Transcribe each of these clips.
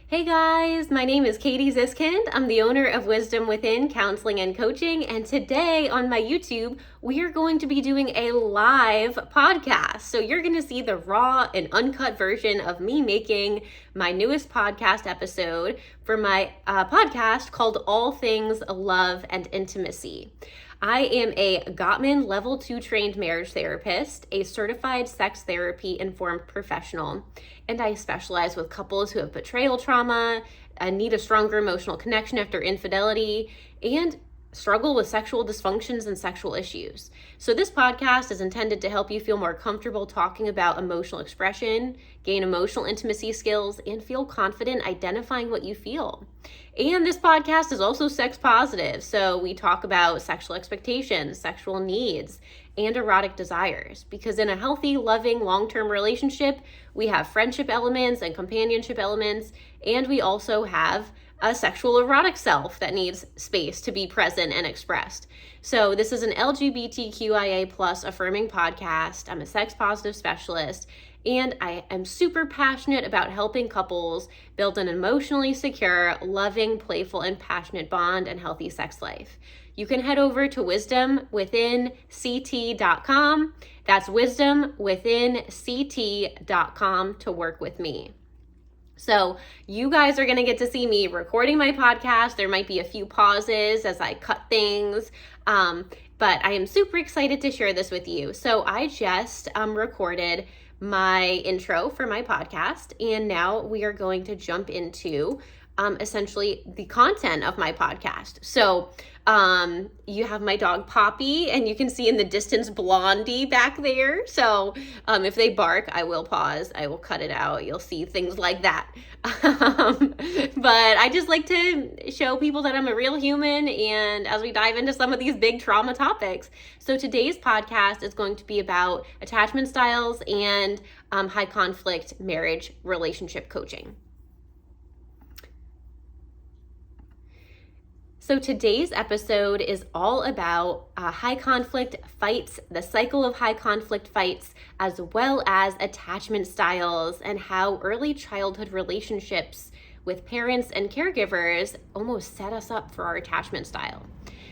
Hey guys, my name is Katie Ziskind. I'm the owner of Wisdom Within Counseling and Coaching, and today on my YouTube, we are going to be doing a live podcast. So you're going to see the raw and uncut version of me making my newest podcast episode for my podcast called All Things Love and Intimacy. I am a Gottman Level 2 trained marriage therapist, a certified sex therapy informed professional, and I specialize with couples who have betrayal trauma, need a stronger emotional connection after infidelity, and struggle with sexual dysfunctions and sexual issues. So this podcast is intended to help you feel more comfortable talking about emotional expression, gain emotional intimacy skills, and feel confident identifying what you feel. And this podcast is also sex positive. So we talk about sexual expectations, sexual needs, and erotic desires. Because in a healthy, loving, long-term relationship, we have friendship elements and companionship elements, and we also have a sexual erotic self that needs space to be present and expressed. So this is an LGBTQIA plus affirming podcast. I'm a sex positive specialist, and I am super passionate about helping couples build an emotionally secure, loving, playful, and passionate bond and healthy sex life. You can head over to wisdomwithinct.com. That's wisdomwithinct.com to work with me. So you guys are going to get to see me recording my podcast. There might be a few pauses as I cut things, but I am super excited to share this with you. So I just recorded my intro for my podcast, and now we are going to jump into essentially the content of my podcast. So you have my dog Poppy, and you can see in the distance Blondie back there. So if they bark, I will pause. I will cut it out. You'll see things like that. But I just like to show people that I'm a real human, and as we dive into some of these big trauma topics. So today's podcast is going to be about attachment styles and high conflict marriage relationship coaching. So today's episode is all about high conflict fights, the cycle of high conflict fights, as well as attachment styles and how early childhood relationships with parents and caregivers almost set us up for our attachment style.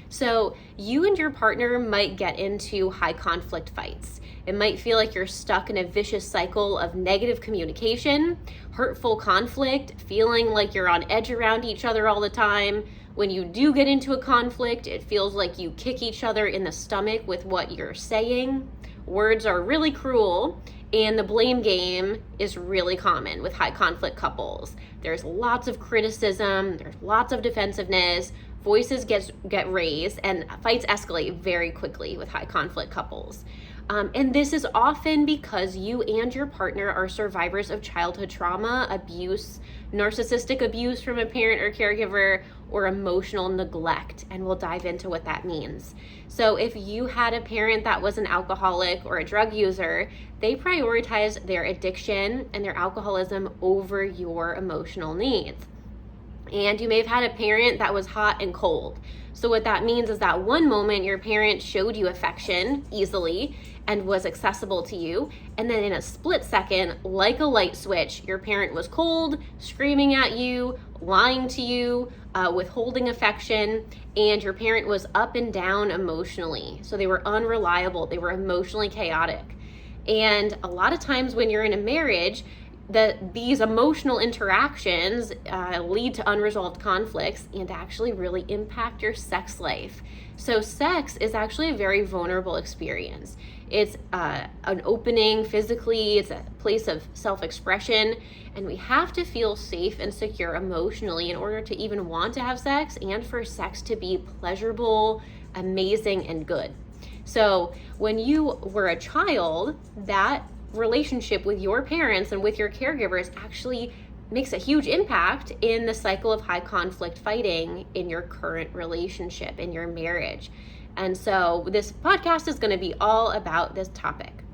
So you and your partner might get into high conflict fights. It might feel like you're stuck in a vicious cycle of negative communication, hurtful conflict, feeling like you're on edge around each other all the time. When you do get into a conflict, it feels like you kick each other in the stomach with what you're saying. Words are really cruel, and the blame game is really common with high conflict couples. There's lots of criticism, there's lots of defensiveness, voices get raised, and fights escalate very quickly with high conflict couples. And this is often because you and your partner are survivors of childhood trauma, abuse, narcissistic abuse from a parent or caregiver, or emotional neglect, and we'll dive into what that means. So if you had a parent that was an alcoholic or a drug user, they prioritized their addiction and their alcoholism over your emotional needs. And you may have had a parent that was hot and cold. So what that means is that one moment your parent showed you affection easily and was accessible to you, and then in a split second, like a light switch, your parent was cold, screaming at you, lying to you, withholding affection, and your parent was up and down emotionally. So they were unreliable, they were emotionally chaotic. And a lot of times when you're in a marriage, these emotional interactions lead to unresolved conflicts and actually really impact your sex life. So sex is actually a very vulnerable experience. It's an opening physically, it's a place of self-expression, and we have to feel safe and secure emotionally in order to even want to have sex and for sex to be pleasurable, amazing, and good. So when you were a child, that relationship with your parents and with your caregivers actually makes a huge impact in the cycle of high conflict fighting in your current relationship, in your marriage. And so this podcast is going to be all about this topic.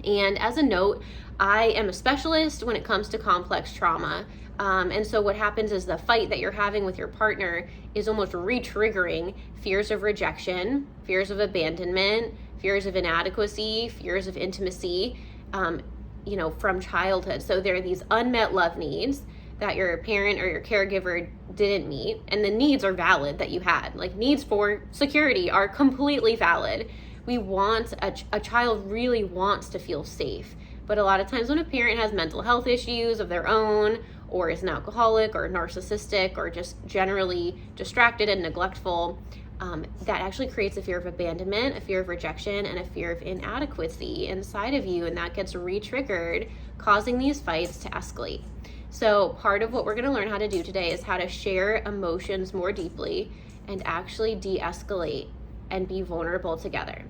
And as a note, I am a specialist when it comes to complex trauma. And so what happens is the fight that you're having with your partner is almost re-triggering fears of rejection, fears of abandonment, fears of inadequacy, fears of intimacy, from childhood. So there are these unmet love needs that your parent or your caregiver didn't meet, and the needs are valid that you had. Like, needs for security are completely valid. We want a child really wants to feel safe. But a lot of times when a parent has mental health issues of their own, or is an alcoholic or narcissistic, or just generally distracted and neglectful, that actually creates a fear of abandonment, a fear of rejection, and a fear of inadequacy inside of you, and that gets re-triggered, causing these fights to escalate. So part of what we're going to learn how to do today is how to share emotions more deeply and actually de-escalate and be vulnerable together.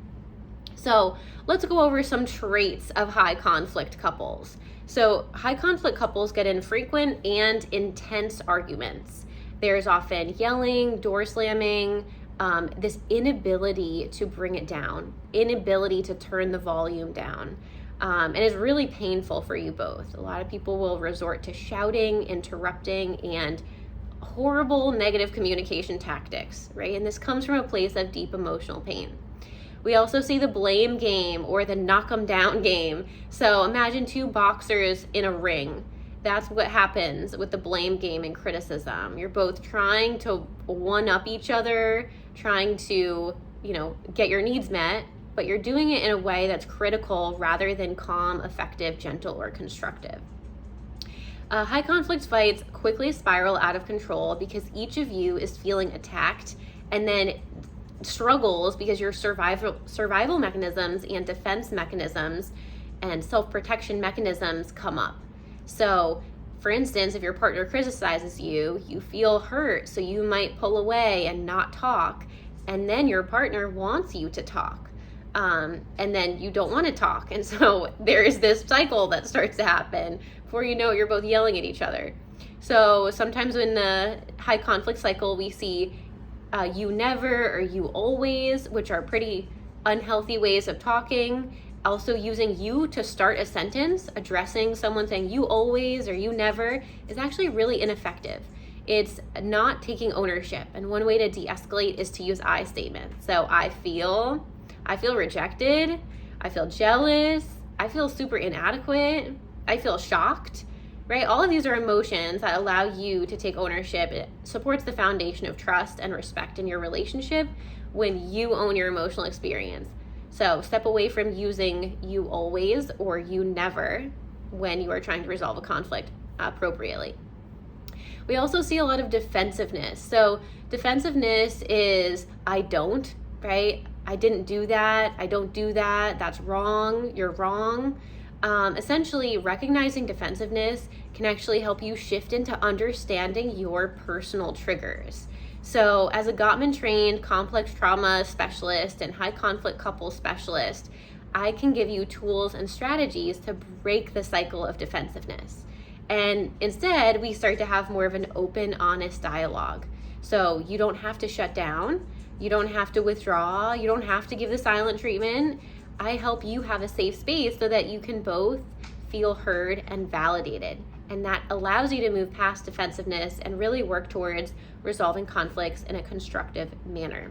So let's go over some traits of high conflict couples. So high conflict couples get in frequent and intense arguments. There's often yelling, door slamming, this inability to bring it down, inability to turn the volume down. And it's really painful for you both. A lot of people will resort to shouting, interrupting, and horrible negative communication tactics, right? And this comes from a place of deep emotional pain. We also see the blame game or the knock 'em down game. So imagine two boxers in a ring. That's what happens with the blame game and criticism. You're both trying to one-up each other, trying to, get your needs met, but you're doing it in a way that's critical rather than calm, effective, gentle, or constructive. High conflict fights quickly spiral out of control because each of you is feeling attacked and then struggles because your survival mechanisms and defense mechanisms and self-protection mechanisms come up. So, for instance, if your partner criticizes you, you feel hurt, so you might pull away and not talk, and then your partner wants you to talk. And then you don't want to talk. And so there is this cycle that starts to happen. Before you know it, you're both yelling at each other. So sometimes in the high conflict cycle, we see you never or you always, which are pretty unhealthy ways of talking. Also, using you to start a sentence, addressing someone saying you always or you never is actually really ineffective. It's not taking ownership. And one way to de-escalate is to use I statements. So I feel rejected, I feel jealous, I feel super inadequate, I feel shocked, right? All of these are emotions that allow you to take ownership. It supports the foundation of trust and respect in your relationship when you own your emotional experience. So step away from using you always or you never when you are trying to resolve a conflict appropriately. We also see a lot of defensiveness. So defensiveness is I don't, right? I didn't do that. I don't do that. That's wrong. You're wrong. Essentially, recognizing defensiveness can actually help you shift into understanding your personal triggers. So as a Gottman-trained complex trauma specialist and high conflict couple specialist, I can give you tools and strategies to break the cycle of defensiveness. And instead, we start to have more of an open, honest dialogue. So you don't have to shut down. You don't have to withdraw. You don't have to give the silent treatment. I help you have a safe space so that you can both feel heard and validated. And that allows you to move past defensiveness and really work towards resolving conflicts in a constructive manner.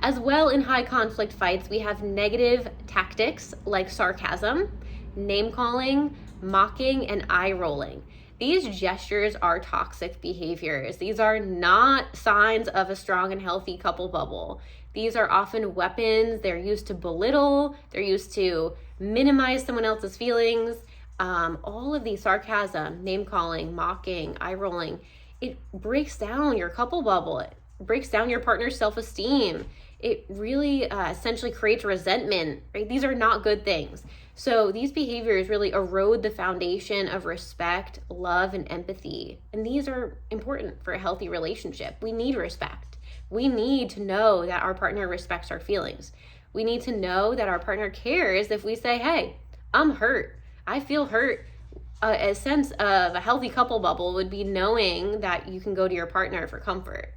As well, in high conflict fights, we have negative tactics like sarcasm, name calling, mocking, and eye rolling. These gestures are toxic behaviors. These are not signs of a strong and healthy couple bubble. These are often weapons. They're used to belittle. They're used to minimize someone else's feelings. All of these sarcasm, name calling, mocking, eye rolling, it breaks down your couple bubble. It breaks down your partner's self-esteem. It really essentially creates resentment, right? These are not good things. So these behaviors really erode the foundation of respect, love, and empathy. And these are important for a healthy relationship. We need respect. We need to know that our partner respects our feelings. We need to know that our partner cares if we say, hey, I'm hurt. I feel hurt. A sense of a healthy couple bubble would be knowing that you can go to your partner for comfort.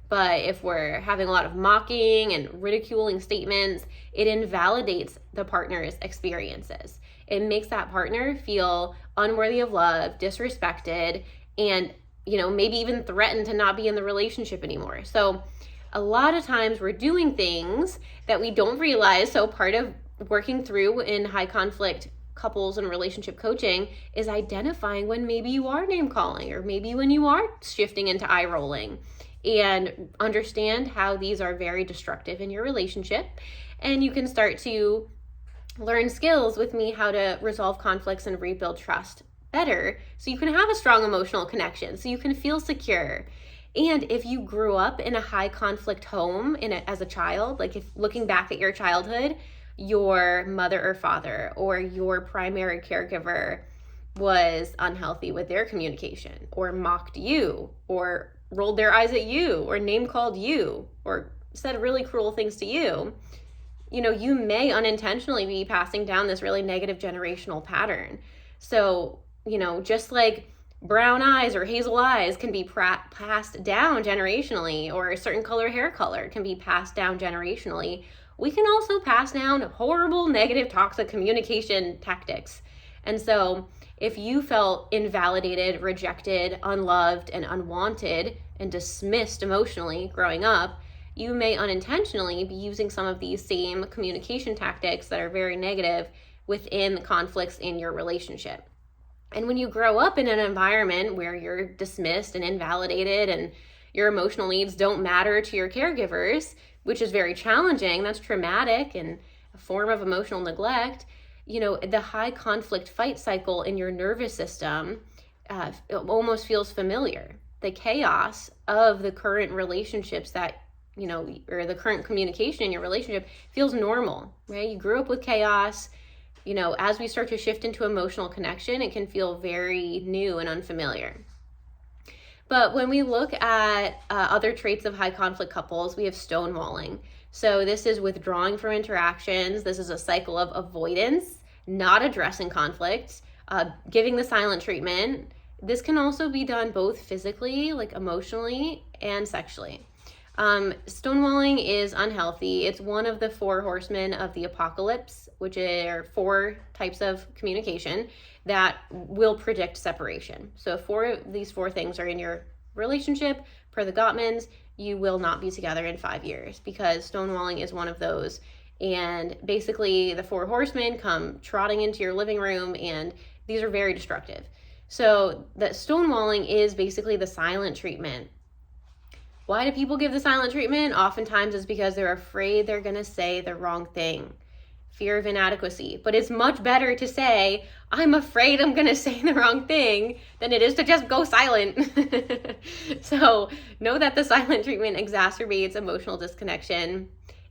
But if we're having a lot of mocking and ridiculing statements, it invalidates the partner's experiences. It makes that partner feel unworthy of love, disrespected, and maybe even threatened to not be in the relationship anymore. So a lot of times we're doing things that we don't realize. So part of working through in high conflict couples and relationship coaching is identifying when maybe you are name calling, or maybe when you are shifting into eye rolling, and understand how these are very destructive in your relationship. And you can start to learn skills with me how to resolve conflicts and rebuild trust better, so you can have a strong emotional connection, so you can feel secure. And if you grew up in a high conflict home as a child, like if looking back at your childhood, your mother or father or your primary caregiver was unhealthy with their communication, or mocked you, or rolled their eyes at you, or name called you, or said really cruel things to you, you may unintentionally be passing down this really negative generational pattern. So, just like brown eyes or hazel eyes can be passed down generationally, or a certain hair color can be passed down generationally, we can also pass down horrible, negative, toxic communication tactics. And so if you felt invalidated, rejected, unloved, and unwanted, and dismissed emotionally growing up, you may unintentionally be using some of these same communication tactics that are very negative within the conflicts in your relationship. And when you grow up in an environment where you're dismissed and invalidated, and your emotional needs don't matter to your caregivers, which is very challenging, that's traumatic and a form of emotional neglect, the high conflict fight cycle in your nervous system almost feels familiar. The chaos of the current relationships that, or the current communication in your relationship feels normal, right? You grew up with chaos. As we start to shift into emotional connection, it can feel very new and unfamiliar. But when we look at other traits of high conflict couples, we have stonewalling. So this is withdrawing from interactions. This is a cycle of avoidance, not addressing conflict, giving the silent treatment. This can also be done both physically, like emotionally, and sexually. Stonewalling is unhealthy. It's one of the 4 horsemen of the apocalypse, which are 4 types of communication that will predict separation. So if these 4 things are in your relationship, per the Gottmans, you will not be together in 5 years, because stonewalling is one of those. And basically the 4 horsemen come trotting into your living room, and these are very destructive. So that stonewalling is basically the silent treatment. Why do people give the silent treatment? Oftentimes it's because they're afraid they're going to say the wrong thing. Fear of inadequacy. But it's much better to say, I'm afraid I'm going to say the wrong thing, than it is to just go silent. So know that the silent treatment exacerbates emotional disconnection,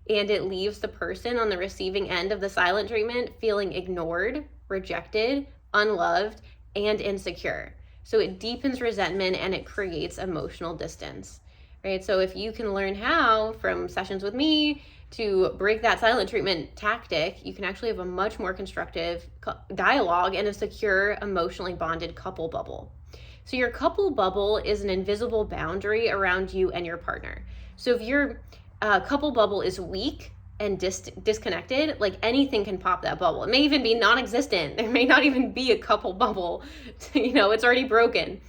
and it leaves the person on the receiving end of the silent treatment feeling ignored, rejected, unloved, and insecure. So it deepens resentment, and it creates emotional distance. Right? So if you can learn how, from sessions with me, to break that silent treatment tactic, you can actually have a much more constructive dialogue and a secure, emotionally bonded couple bubble. So your couple bubble is an invisible boundary around you and your partner. So if your couple bubble is weak and disconnected, like anything can pop that bubble. It may even be non-existent. There may not even be a couple bubble. It's already broken.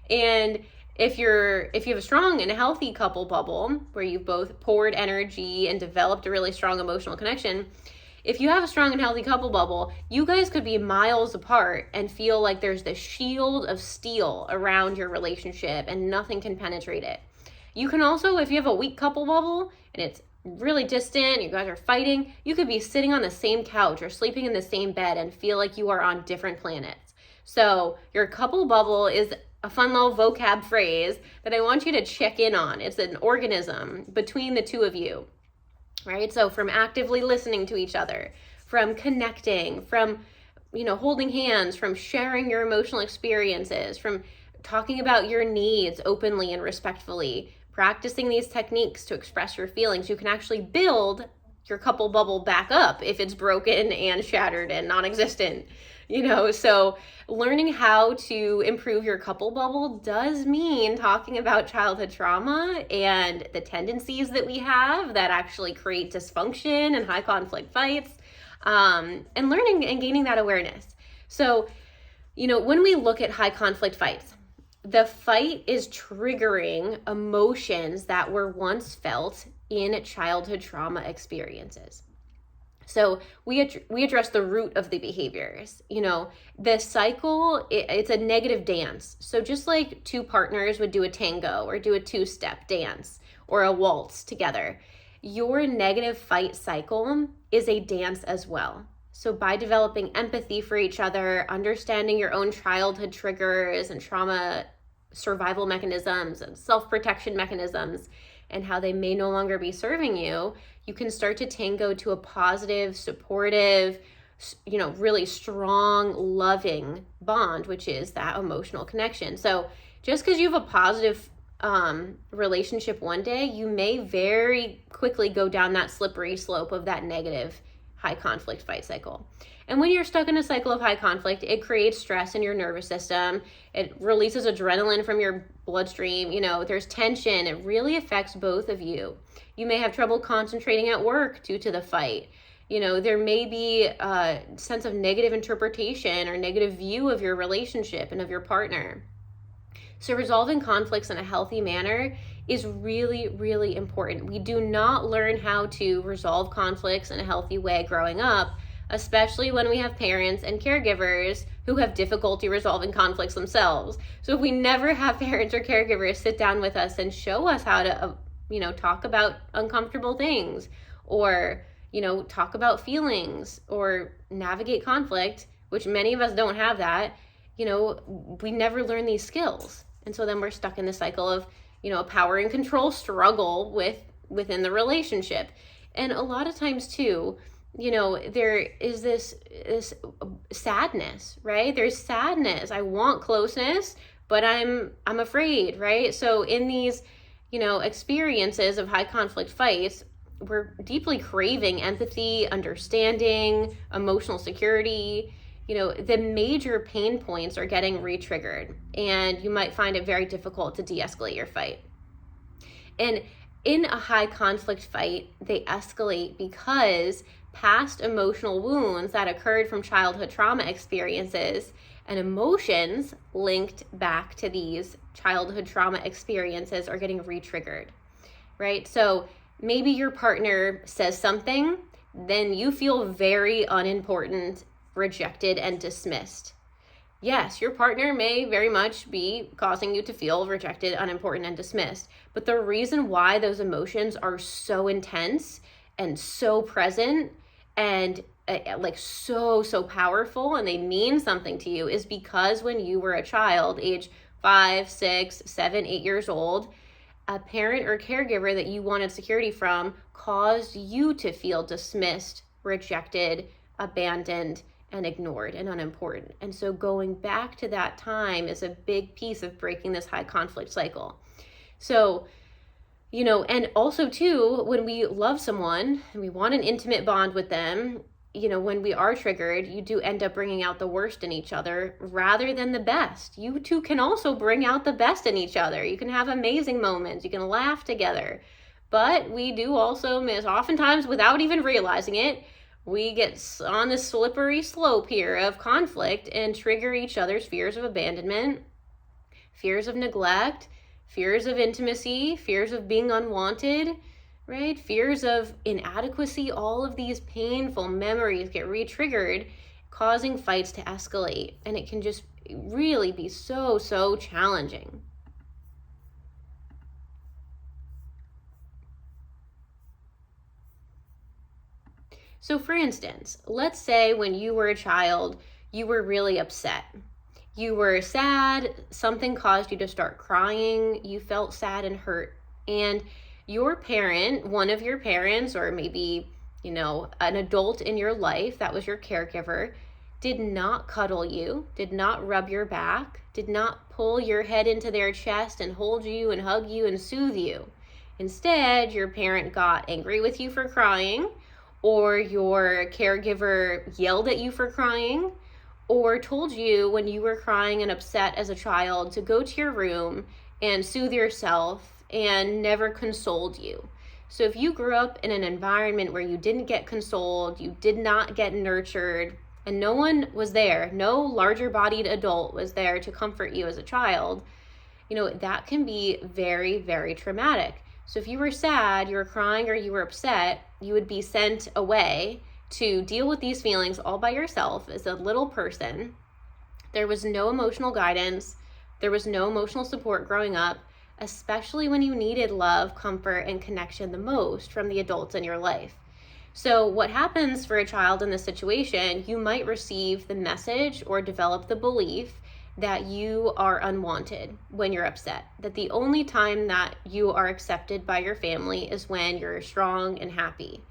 And if you have a strong and healthy couple bubble where you've both poured energy and developed a really strong emotional connection, if you have a strong and healthy couple bubble, you guys could be miles apart and feel like there's this shield of steel around your relationship and nothing can penetrate it. You can also, if you have a weak couple bubble and it's really distant, you guys are fighting, you could be sitting on the same couch or sleeping in the same bed and feel like you are on different planets. So your couple bubble is a fun little vocab phrase that I want you to check in on. It's an organism between the two of you, right? So from actively listening to each other, from connecting, from, holding hands, from sharing your emotional experiences, from talking about your needs openly and respectfully, practicing these techniques to express your feelings, you can actually build your couple bubble back up if it's broken and shattered and non-existent. So learning how to improve your couple bubble does mean talking about childhood trauma and the tendencies that we have that actually create dysfunction and high conflict fights, and learning and gaining that awareness. So, when we look at high conflict fights, the fight is triggering emotions that were once felt in childhood trauma experiences. So we address the root of the behaviors. The cycle, it's a negative dance. So just like two partners would do a tango or do a two-step dance or a waltz together, your negative fight cycle is a dance as well. So by developing empathy for each other, understanding your own childhood triggers and trauma survival mechanisms and self-protection mechanisms and how they may no longer be serving you, you can start to tango to a positive, supportive, really strong, loving bond, which is that emotional connection. So just because you have a positive relationship one day, you may very quickly go down that slippery slope of that negative high conflict fight cycle. And when you're stuck in a cycle of high conflict, it creates stress in your nervous system. It releases adrenaline from your bloodstream. There's tension. It really affects both of you. You may have trouble concentrating at work due to the fight. There may be a sense of negative interpretation or negative view of your relationship and of your partner. So resolving conflicts in a healthy manner is really, really important. We do not learn how to resolve conflicts in a healthy way growing up, especially when we have parents and caregivers who have difficulty resolving conflicts themselves. So if we never have parents or caregivers sit down with us and show us how to, talk about uncomfortable things or, talk about feelings or navigate conflict, which many of us don't have that, we never learn these skills. And so then we're stuck in the cycle of, a power and control struggle within the relationship. And a lot of times too, there is this sadness, right? There's sadness. I want closeness, but I'm afraid, right? So in these, experiences of high conflict fights, we're deeply craving empathy, understanding, emotional security. The major pain points are getting re-triggered, and you might find it very difficult to de-escalate your fight. And in a high conflict fight, they escalate because past emotional wounds that occurred from childhood trauma experiences and emotions linked back to these childhood trauma experiences are getting re-triggered, right? So maybe your partner says something, then you feel very unimportant, rejected, and dismissed. Yes, your partner may very much be causing you to feel rejected, unimportant, and dismissed. But the reason why those emotions are so intense and so present and so powerful, and they mean something to you, is because when you were a child, age 5, 6, 7, 8 years old, a parent or caregiver that you wanted security from caused you to feel dismissed, rejected, abandoned, and ignored and unimportant. And so going back to that time is a big piece of breaking this high conflict cycle. So, and also too, when we love someone and we want an intimate bond with them, when we are triggered, you do end up bringing out the worst in each other rather than the best. You two can also bring out the best in each other. You can have amazing moments. You can laugh together. But we do also miss, oftentimes without even realizing it, we get on this slippery slope here of conflict and trigger each other's fears of abandonment, fears of neglect, fears of intimacy, fears of being unwanted, right? Fears of inadequacy. All of these painful memories get re-triggered, causing fights to escalate. And it can just really be so, so challenging. So for instance, let's say when you were a child, you were really upset. You were sad, something caused you to start crying, you felt sad and hurt. And your parent, one of your parents, or maybe, an adult in your life that was your caregiver, did not cuddle you, did not rub your back, did not pull your head into their chest and hold you and hug you and soothe you. Instead, your parent got angry with you for crying, or your caregiver yelled at you for crying, or told you when you were crying and upset as a child to go to your room and soothe yourself and never consoled you. So if you grew up in an environment where you didn't get consoled, you did not get nurtured, and no one was there, no larger bodied adult was there to comfort you as a child, that can be very, very traumatic. So if you were sad, you were crying, or you were upset, you would be sent away to deal with these feelings all by yourself as a little person. There was no emotional guidance. There was no emotional support growing up, especially when you needed love, comfort, and connection the most from the adults in your life. So what happens for a child in this situation, you might receive the message or develop the belief that you are unwanted when you're upset, that the only time that you are accepted by your family is when you're strong and happy.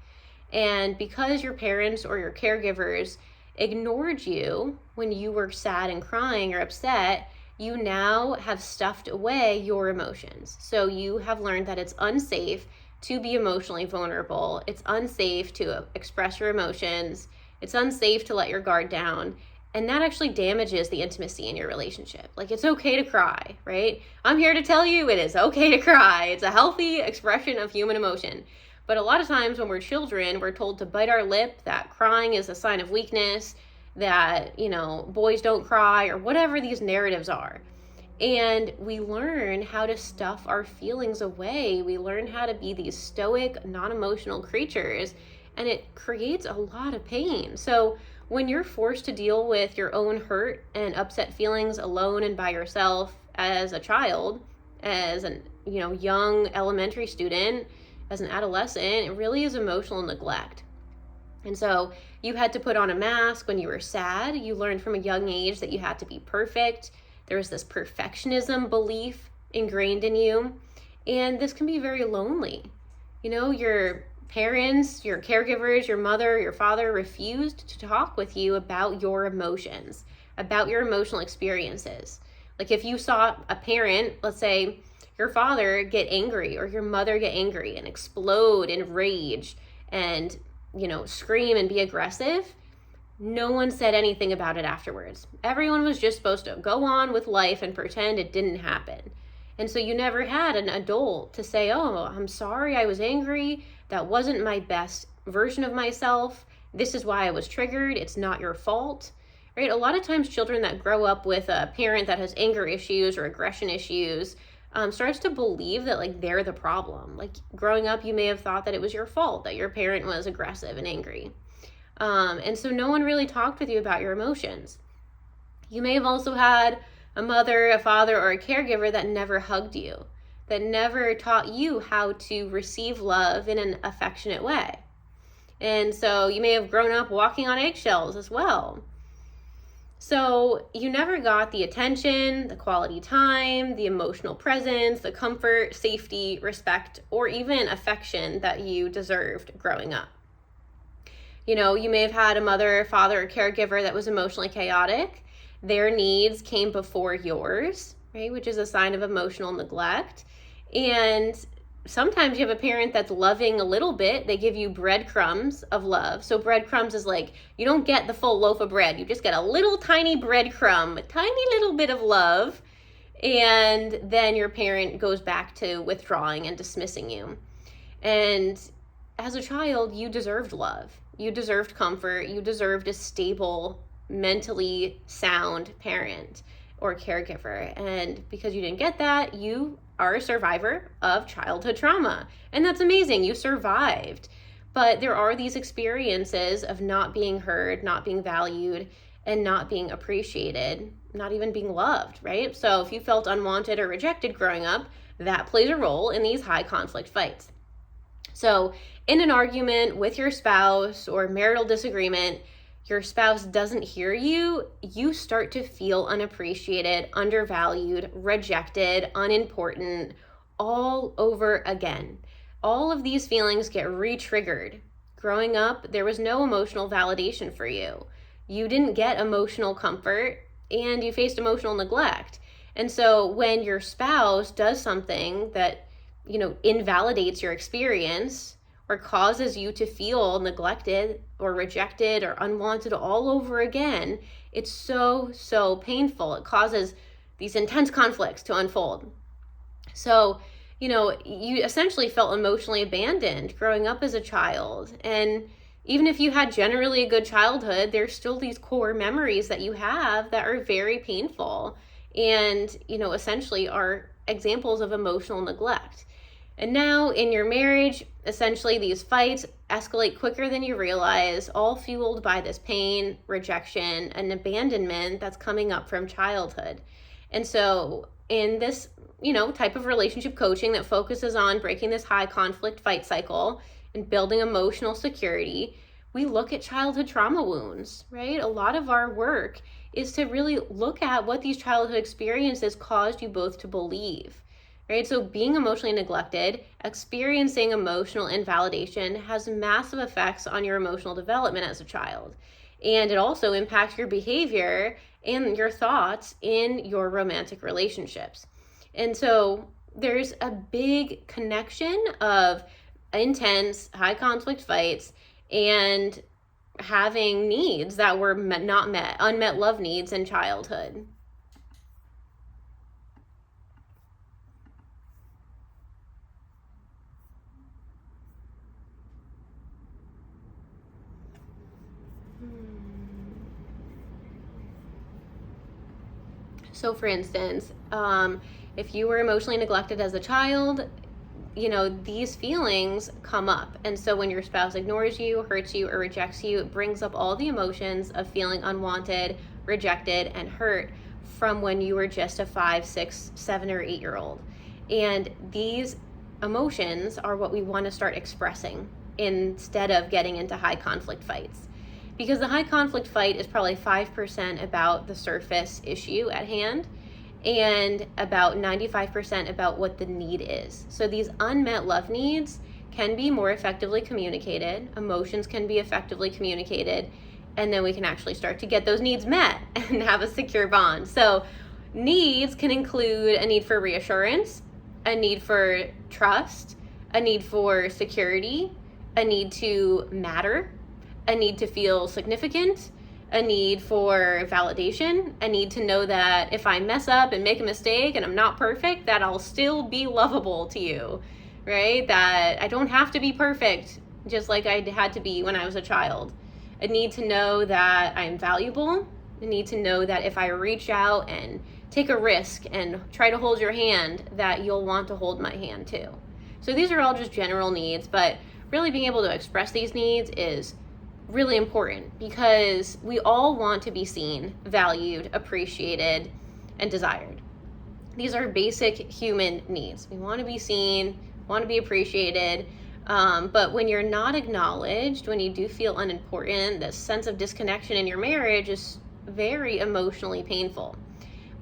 And because your parents or your caregivers ignored you when you were sad and crying or upset, you now have stuffed away your emotions. So you have learned that it's unsafe to be emotionally vulnerable. It's unsafe to express your emotions. It's unsafe to let your guard down. And that actually damages the intimacy in your relationship. Like, it's okay to cry, right? I'm here to tell you it is okay to cry. It's a healthy expression of human emotion. But a lot of times when we're children, we're told to bite our lip, that crying is a sign of weakness, that, boys don't cry, or whatever these narratives are. And we learn how to stuff our feelings away. We learn how to be these stoic, non-emotional creatures, and it creates a lot of pain. So when you're forced to deal with your own hurt and upset feelings alone and by yourself as a child, as a young elementary student, as an adolescent, it really is emotional neglect. And so you had to put on a mask when you were sad. You learned from a young age that you had to be perfect. There was this perfectionism belief ingrained in you. And this can be very lonely. Your parents, your caregivers, your mother, your father refused to talk with you about your emotions, about your emotional experiences. Like if you saw a parent, let's say your father, get angry, or your mother get angry and explode in rage and, scream and be aggressive, no one said anything about it afterwards. Everyone was just supposed to go on with life and pretend it didn't happen. And so you never had an adult to say, oh, I'm sorry, I was angry. That wasn't my best version of myself. This is why I was triggered. It's not your fault, right? A lot of times children that grow up with a parent that has anger issues or aggression issues starts to believe that they're the problem. Like growing up, you may have thought that it was your fault, that your parent was aggressive and angry. And so no one really talked with you about your emotions. You may have also had a mother, a father, or a caregiver that never hugged you, that never taught you how to receive love in an affectionate way. And so you may have grown up walking on eggshells as well. So you never got the attention, the quality time, the emotional presence, the comfort, safety, respect, or even affection that you deserved growing up. You may have had a mother, father, or caregiver that was emotionally chaotic. Their needs came before yours, right? Which is a sign of emotional neglect. And sometimes you have a parent that's loving a little bit. They give you breadcrumbs of love. So breadcrumbs is like, you don't get the full loaf of bread. You just get a little tiny breadcrumb, a tiny little bit of love. And then your parent goes back to withdrawing and dismissing you. And as a child, you deserved love. You deserved comfort. You deserved a stable, mentally sound parent or caregiver. And because you didn't get that, you are a survivor of childhood trauma. And that's amazing. You survived. But there are these experiences of not being heard, not being valued, and not being appreciated, not even being loved, right? So if you felt unwanted or rejected growing up, that plays a role in these high conflict fights. So in an argument with your spouse or marital disagreement, your spouse doesn't hear you, you start to feel unappreciated, undervalued, rejected, unimportant, all over again. All of these feelings get re-triggered. Growing up, there was no emotional validation for you. You didn't get emotional comfort, and you faced emotional neglect. And so when your spouse does something that, invalidates your experience or causes you to feel neglected or rejected or unwanted all over again, it's so, so painful. It causes these intense conflicts to unfold. So, you essentially felt emotionally abandoned growing up as a child. And even if you had generally a good childhood, there's still these core memories that you have that are very painful and, essentially are examples of emotional neglect. And now in your marriage, essentially these fights escalate quicker than you realize, all fueled by this pain, rejection, and abandonment that's coming up from childhood. And so in this, type of relationship coaching that focuses on breaking this high conflict fight cycle and building emotional security, we look at childhood trauma wounds, right? A lot of our work is to really look at what these childhood experiences caused you both to believe, right? So being emotionally neglected, experiencing emotional invalidation has massive effects on your emotional development as a child. And it also impacts your behavior and your thoughts in your romantic relationships. And so there's a big connection of intense, high conflict fights and having needs that were not met, unmet love needs in childhood. So for instance, if you were emotionally neglected as a child, these feelings come up. And so when your spouse ignores you, hurts you, or rejects you, it brings up all the emotions of feeling unwanted, rejected, and hurt from when you were just a 5, 6, 7, or 8-year-old. And these emotions are what we want to start expressing instead of getting into high conflict fights. Because the high conflict fight is probably 5% about the surface issue at hand and about 95% about what the need is. So these unmet love needs can be more effectively communicated, emotions can be effectively communicated, and then we can actually start to get those needs met and have a secure bond. So needs can include a need for reassurance, a need for trust, a need for security, a need to matter, a need to feel significant, a need for validation, a need to know that if I mess up and make a mistake and I'm not perfect, that I'll still be lovable to you, right? That I don't have to be perfect, just like I had to be when I was a child. A need to know that I'm valuable. A need to know that if I reach out and take a risk and try to hold your hand, that you'll want to hold my hand too. So these are all just general needs, but really being able to express these needs is really important because we all want to be seen, valued, appreciated, and desired. These are basic human needs. We want to be seen, want to be appreciated, but when you're not acknowledged, when you do feel unimportant, this sense of disconnection in your marriage is very emotionally painful.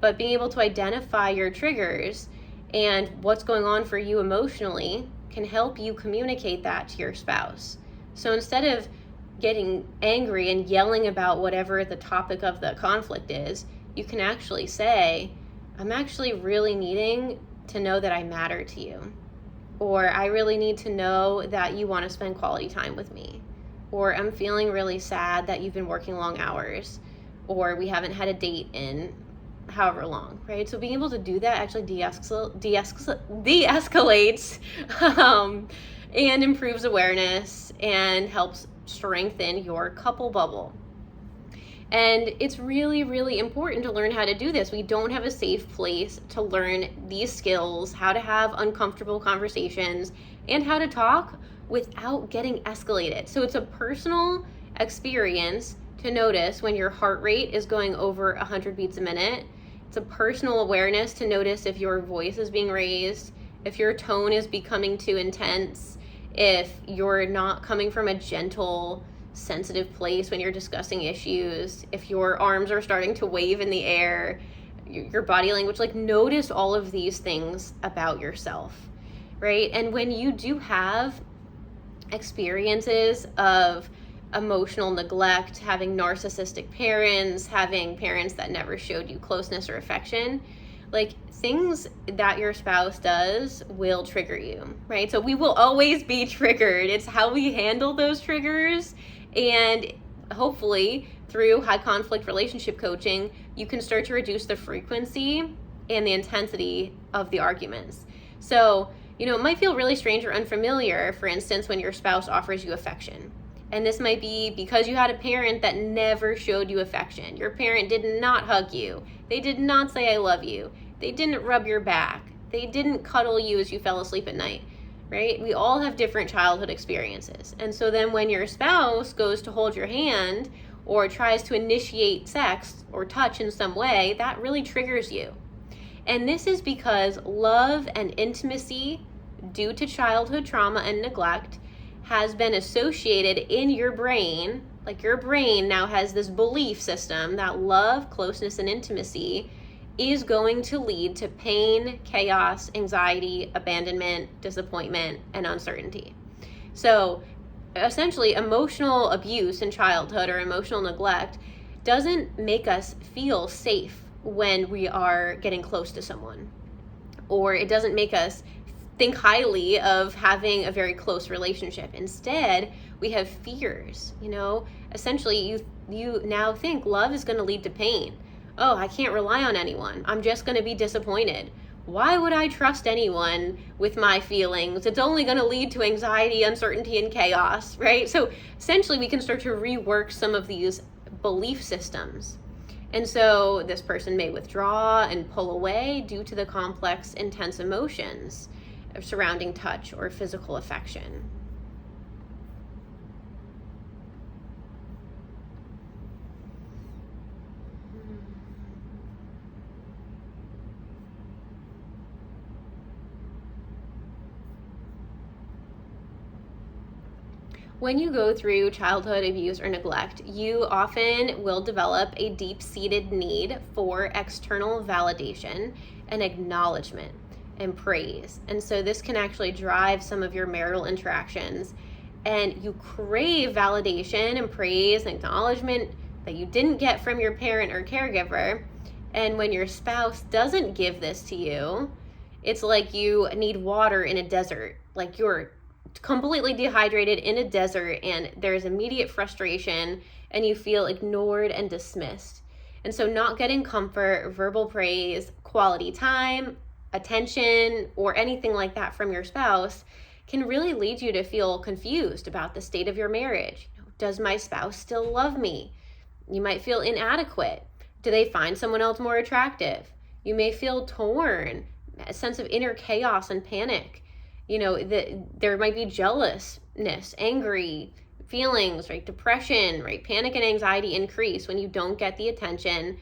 But being able to identify your triggers and what's going on for you emotionally can help you communicate that to your spouse. So instead of getting angry and yelling about whatever the topic of the conflict is, you can actually say, I'm actually really needing to know that I matter to you. Or I really need to know that you want to spend quality time with me. Or I'm feeling really sad that you've been working long hours. Or we haven't had a date in however long, right? So being able to do that actually de-escalates and improves awareness and helps strengthen your couple bubble. And it's really, really important to learn how to do this. We don't have a safe place to learn these skills, how to have uncomfortable conversations, and how to talk without getting escalated. So it's a personal experience to notice when your heart rate is going over 100 beats a minute. It's a personal awareness to notice if your voice is being raised, if your tone is becoming too intense, if you're not coming from a gentle, sensitive place when you're discussing issues, if your arms are starting to wave in the air, your body language, notice all of these things about yourself, right? And when you do have experiences of emotional neglect, having narcissistic parents, having parents that never showed you closeness or affection, things that your spouse does will trigger you, right? So we will always be triggered. It's how we handle those triggers. And hopefully through high conflict relationship coaching, you can start to reduce the frequency and the intensity of the arguments. So, it might feel really strange or unfamiliar, for instance, when your spouse offers you affection. And this might be because you had a parent that never showed you affection. Your parent did not hug you. They did not say, I love you. They didn't rub your back. They didn't cuddle you as you fell asleep at night. right? We all have different childhood experiences. And so then when your spouse goes to hold your hand or tries to initiate sex or touch in some way, that really triggers you. And this is because love and intimacy, due to childhood trauma and neglect, has been associated in your brain. Like, your brain now has this belief system that love, closeness, and intimacy is going to lead to pain, chaos, anxiety, abandonment, disappointment, and uncertainty. So essentially, emotional abuse in childhood or emotional neglect doesn't make us feel safe when we are getting close to someone, or it doesn't make us think highly of having a very close relationship. Instead, we have fears. Essentially, you now think love is going to lead to pain. Oh, I can't rely on anyone. I'm just going to be disappointed. Why would I trust anyone with my feelings? It's only going to lead to anxiety, uncertainty, and chaos, right? So essentially, we can start to rework some of these belief systems. And so this person may withdraw and pull away due to the complex, intense emotions surrounding touch or physical affection. When you go through childhood abuse or neglect, you often will develop a deep-seated need for external validation and acknowledgement and praise. And so this can actually drive some of your marital interactions. And you crave validation and praise and acknowledgement that you didn't get from your parent or caregiver. And when your spouse doesn't give this to you, it's like you need water in a desert. Like, you're completely dehydrated in a desert, and there's immediate frustration, and you feel ignored and dismissed. And so not getting comfort, verbal praise, quality time, attention, or anything like that from your spouse can really lead you to feel confused about the state of your marriage. Does my spouse still love me? You might feel inadequate. Do they find someone else more attractive? You may feel torn, a sense of inner chaos and panic. There might be jealousness, angry feelings, right? Depression, right? Panic and anxiety increase when you don't get the attention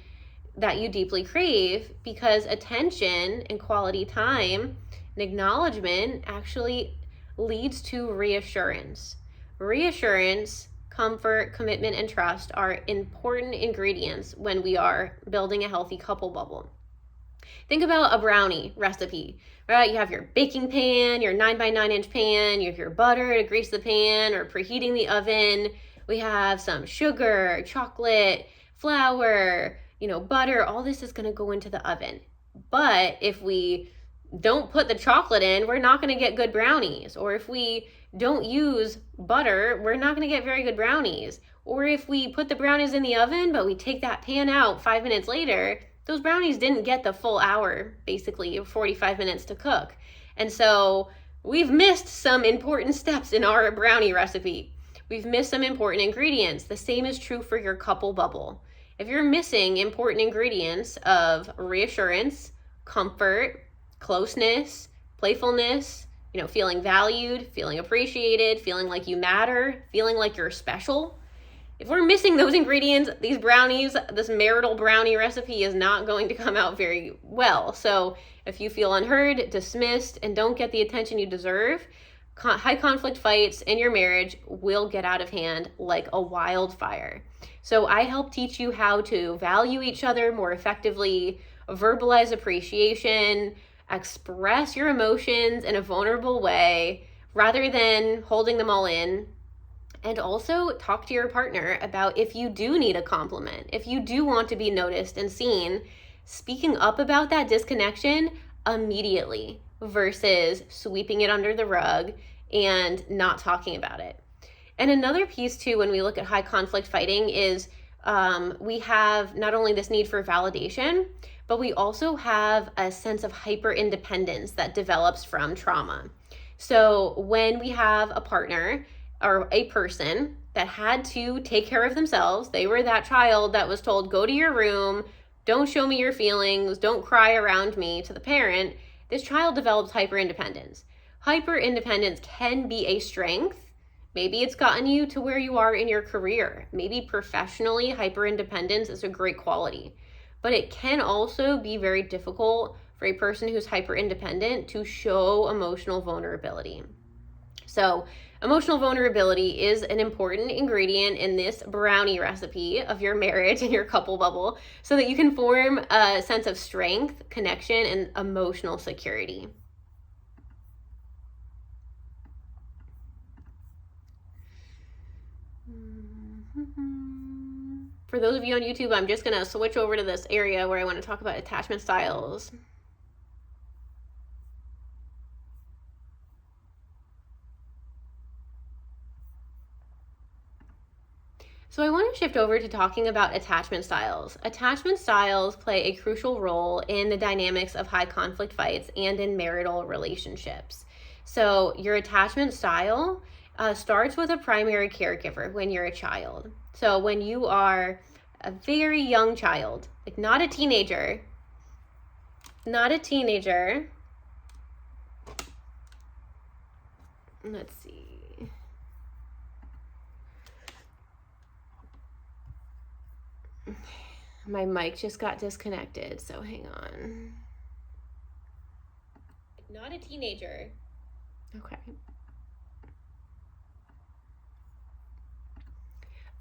that you deeply crave, because attention and quality time and acknowledgement actually leads to reassurance. Reassurance, comfort, commitment, and trust are important ingredients when we are building a healthy couple bubble. Think about a brownie recipe, right? You have your baking pan, your 9x9-inch pan, you have your butter to grease the pan or preheating the oven. We have some sugar, chocolate, flour, butter. All this is going to go into the oven. But if we don't put the chocolate in, we're not going to get good brownies. Or if we don't use butter, we're not going to get very good brownies. Or if we put the brownies in the oven, but we take that pan out 5 minutes later, those brownies didn't get the full hour, basically 45 minutes to cook. And so we've missed some important steps in our brownie recipe. We've missed some important ingredients. The same is true for your couple bubble. If you're missing important ingredients of reassurance, comfort, closeness, playfulness, feeling valued, feeling appreciated, feeling like you matter, feeling like you're special, if we're missing those ingredients, these brownies, this marital brownie recipe is not going to come out very well. So if you feel unheard, dismissed, and don't get the attention you deserve, high conflict fights in your marriage will get out of hand like a wildfire. So I help teach you how to value each other more effectively, verbalize appreciation, express your emotions in a vulnerable way rather than holding them all in. And also talk to your partner about if you do need a compliment, if you do want to be noticed and seen, speaking up about that disconnection immediately versus sweeping it under the rug and not talking about it. And another piece too, when we look at high conflict fighting is we have not only this need for validation, but we also have a sense of hyper independence that develops from trauma. So when we have a partner or a person that had to take care of themselves, they were that child that was told, go to your room, don't show me your feelings, don't cry around me, to the parent, this child develops hyper independence. hyper independence can be a strength. Maybe it's gotten you to where you are in your career. Maybe professionally, hyper independence is a great quality. But it can also be very difficult for a person who's hyper independent to show emotional vulnerability. So, emotional vulnerability is an important ingredient in this brownie recipe of your marriage and your couple bubble so that you can form a sense of strength, connection, and emotional security. For those of you on YouTube, I'm just going to switch over to this area where I want to talk about attachment styles. So I want to shift over to talking about attachment styles. Attachment styles play a crucial role in the dynamics of high conflict fights and in marital relationships. So your attachment style starts with a primary caregiver when you're a child. So when you are a very young child, like not a teenager, let's see. My mic just got disconnected, so hang on. Not a teenager. Okay.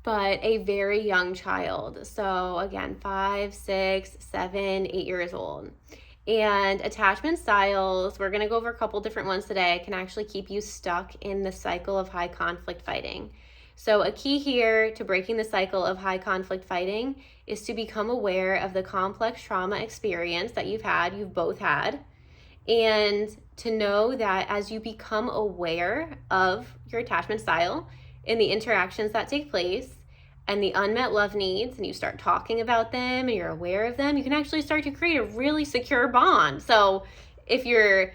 But a very young child. So again, 5, 6, 7, 8 years old. And attachment styles, we're going to go over a couple different ones today, can actually keep you stuck in the cycle of high conflict fighting. So a key here to breaking the cycle of high conflict fighting is to become aware of the complex trauma experience that you've both had, and to know that as you become aware of your attachment style and the interactions that take place and the unmet love needs, and you start talking about them and you're aware of them, you can actually start to create a really secure bond. So if you're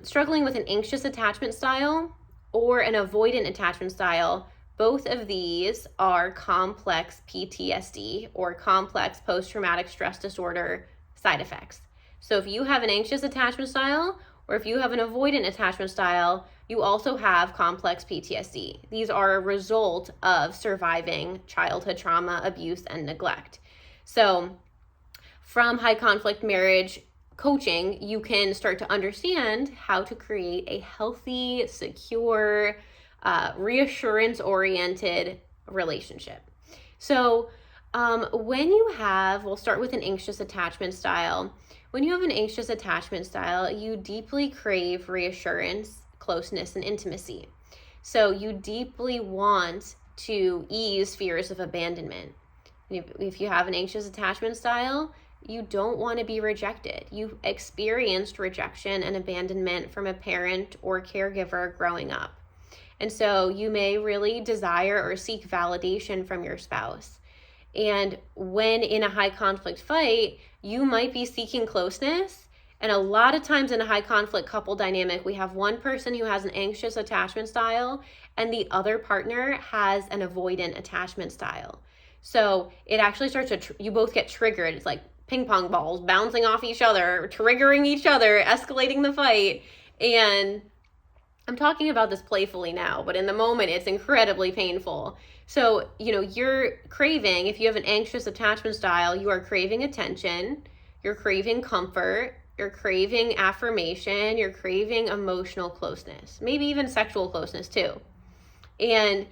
struggling with an anxious attachment style or an avoidant attachment style, both of these are complex PTSD or complex post-traumatic stress disorder side effects. So if you have an anxious attachment style or if you have an avoidant attachment style, you also have complex PTSD. These are a result of surviving childhood trauma, abuse, and neglect. So from high conflict marriage coaching, you can start to understand how to create a healthy, secure, reassurance-oriented relationship. So we'll start with an anxious attachment style. When you have an anxious attachment style, you deeply crave reassurance, closeness, and intimacy. So you deeply want to ease fears of abandonment. If you have an anxious attachment style, you don't want to be rejected. You've experienced rejection and abandonment from a parent or caregiver growing up. And so you may really desire or seek validation from your spouse. And when in a high conflict fight, you might be seeking closeness. And a lot of times in a high conflict couple dynamic, we have one person who has an anxious attachment style and the other partner has an avoidant attachment style. So it actually starts to, you both get triggered. It's like ping pong balls bouncing off each other, triggering each other, escalating the fight. And I'm talking about this playfully now, but in the moment, it's incredibly painful. So, you're craving, if you have an anxious attachment style, you are craving attention, you're craving comfort, you're craving affirmation, you're craving emotional closeness, maybe even sexual closeness too. And,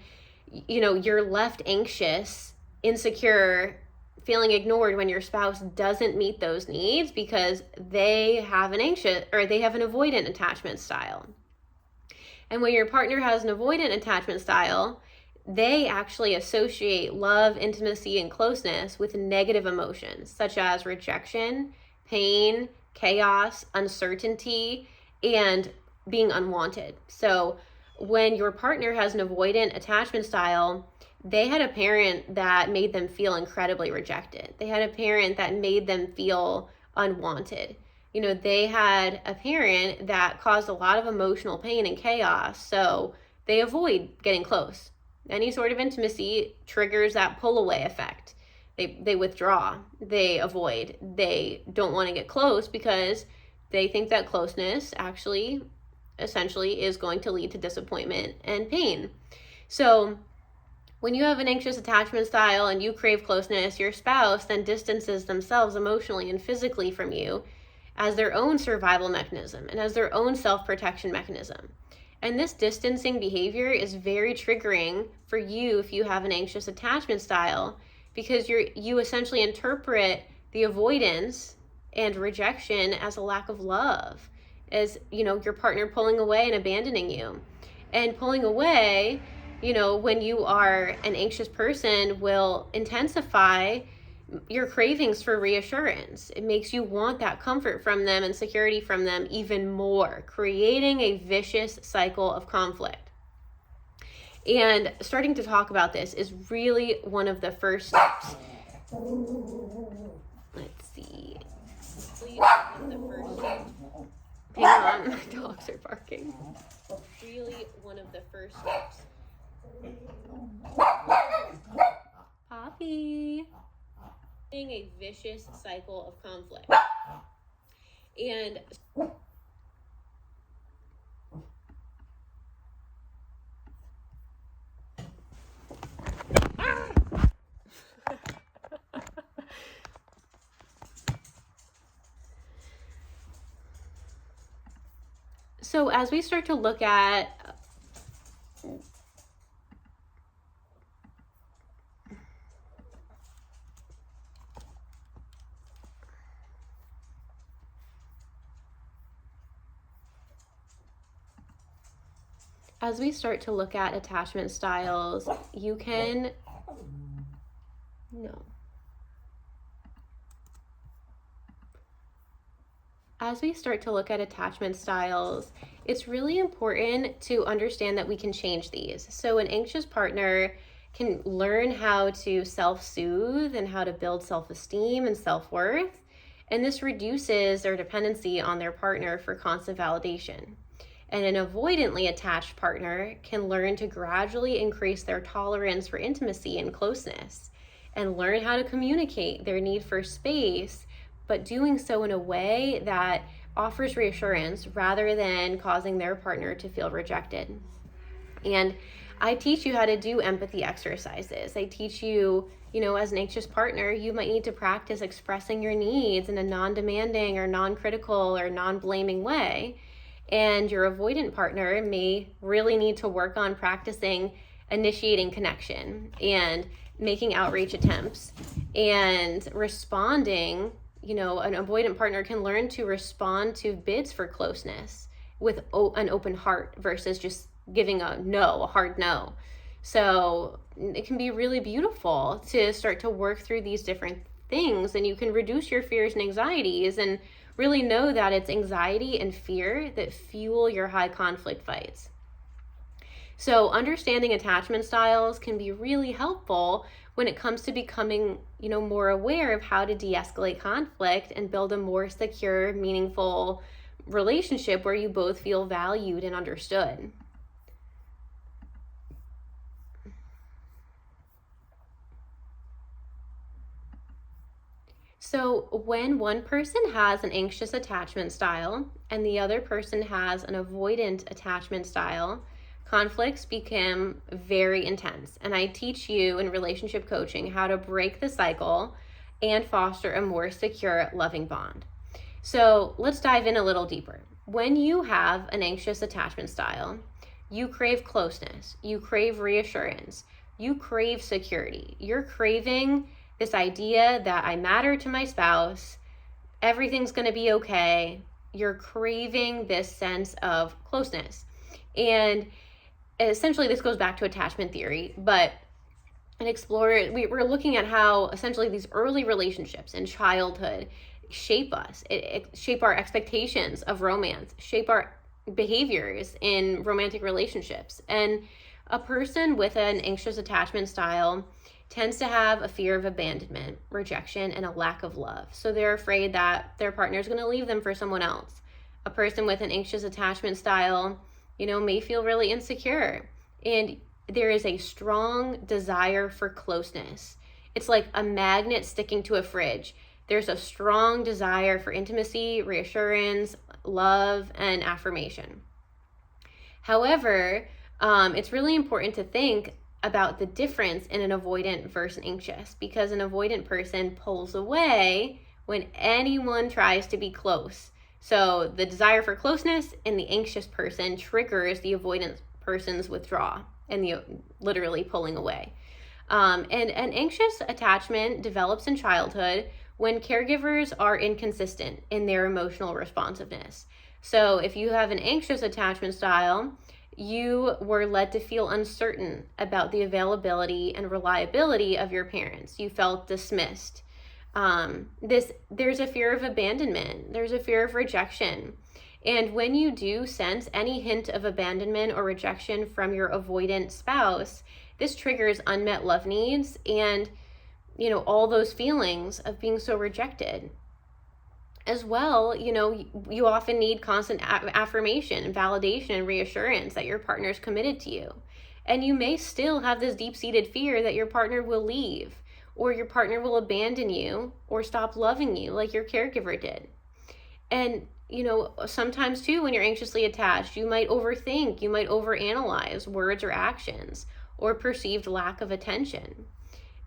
you're left anxious, insecure, feeling ignored when your spouse doesn't meet those needs because they have an avoidant attachment style. And when your partner has an avoidant attachment style, they actually associate love, intimacy, and closeness with negative emotions, such as rejection, pain, chaos, uncertainty, and being unwanted. So when your partner has an avoidant attachment style, they had a parent that made them feel incredibly rejected. They had a parent that made them feel unwanted. They had a parent that caused a lot of emotional pain and chaos, so they avoid getting close. Any sort of intimacy triggers that pull-away effect. They withdraw, they avoid, they don't want to get close because they think that closeness actually essentially is going to lead to disappointment and pain. So when you have an anxious attachment style and you crave closeness, your spouse then distances themselves emotionally and physically from you as their own survival mechanism and as their own self-protection mechanism. And this distancing behavior is very triggering for you if you have an anxious attachment style, because you essentially interpret the avoidance and rejection as a lack of love, as, your partner pulling away and abandoning you. And pulling away, when you are an anxious person, will intensify your cravings for reassurance. It makes you want that comfort from them and security from them even more, creating a vicious cycle of conflict. And starting to talk about this is really one of the first steps. Let's see. Hang on, my dogs are barking. Really one of the first steps. Poppy. A vicious cycle of conflict. And so as we start to look at attachment styles, you can As we start to look at attachment styles, it's really important to understand that we can change these. So an anxious partner can learn how to self-soothe and how to build self-esteem and self-worth, and this reduces their dependency on their partner for constant validation. And an avoidantly attached partner can learn to gradually increase their tolerance for intimacy and closeness and learn how to communicate their need for space, but doing so in a way that offers reassurance rather than causing their partner to feel rejected. And I teach you how to do empathy exercises. I teach you, as an anxious partner, you might need to practice expressing your needs in a non-demanding or non-critical or non-blaming way. And your avoidant partner may really need to work on practicing initiating connection and making outreach attempts and responding. An avoidant partner can learn to respond to bids for closeness with an open heart versus just giving a hard no. So it can be really beautiful to start to work through these different things, and you can reduce your fears and anxieties and really know that it's anxiety and fear that fuel your high conflict fights. So understanding attachment styles can be really helpful when it comes to becoming, more aware of how to de-escalate conflict and build a more secure, meaningful relationship where you both feel valued and understood. So when one person has an anxious attachment style and the other person has an avoidant attachment style, conflicts become very intense. And I teach you in relationship coaching how to break the cycle and foster a more secure, loving bond. So let's dive in a little deeper. When you have an anxious attachment style, you crave closeness, you crave reassurance, you crave security. You're craving this idea that I matter to my spouse, everything's going to be okay. You're craving this sense of closeness. And essentially this goes back to attachment theory, but we're looking at how essentially these early relationships in childhood shape us, shape our expectations of romance, shape our behaviors in romantic relationships. And a person with an anxious attachment style tends to have a fear of abandonment, rejection, and a lack of love. So they're afraid that their partner is going to leave them for someone else. A person with an anxious attachment style, may feel really insecure. And there is a strong desire for closeness. It's like a magnet sticking to a fridge. There's a strong desire for intimacy, reassurance, love, and affirmation. However, it's really important to think about the difference in an avoidant versus an anxious, because an avoidant person pulls away when anyone tries to be close. So the desire for closeness in the anxious person triggers the avoidant person's withdrawal and the literally pulling away. And an anxious attachment develops in childhood when caregivers are inconsistent in their emotional responsiveness. So if you have an anxious attachment style, you were led to feel uncertain about the availability and reliability of your parents. You felt dismissed. There's a fear of abandonment. There's a fear of rejection. And when you do sense any hint of abandonment or rejection from your avoidant spouse, this triggers unmet love needs and, all those feelings of being so rejected. As well, you often need constant affirmation and validation and reassurance that your partner is committed to you. And you may still have this deep-seated fear that your partner will leave, or your partner will abandon you or stop loving you like your caregiver did. And, sometimes too, when you're anxiously attached, you might overthink, you might overanalyze words or actions or perceived lack of attention.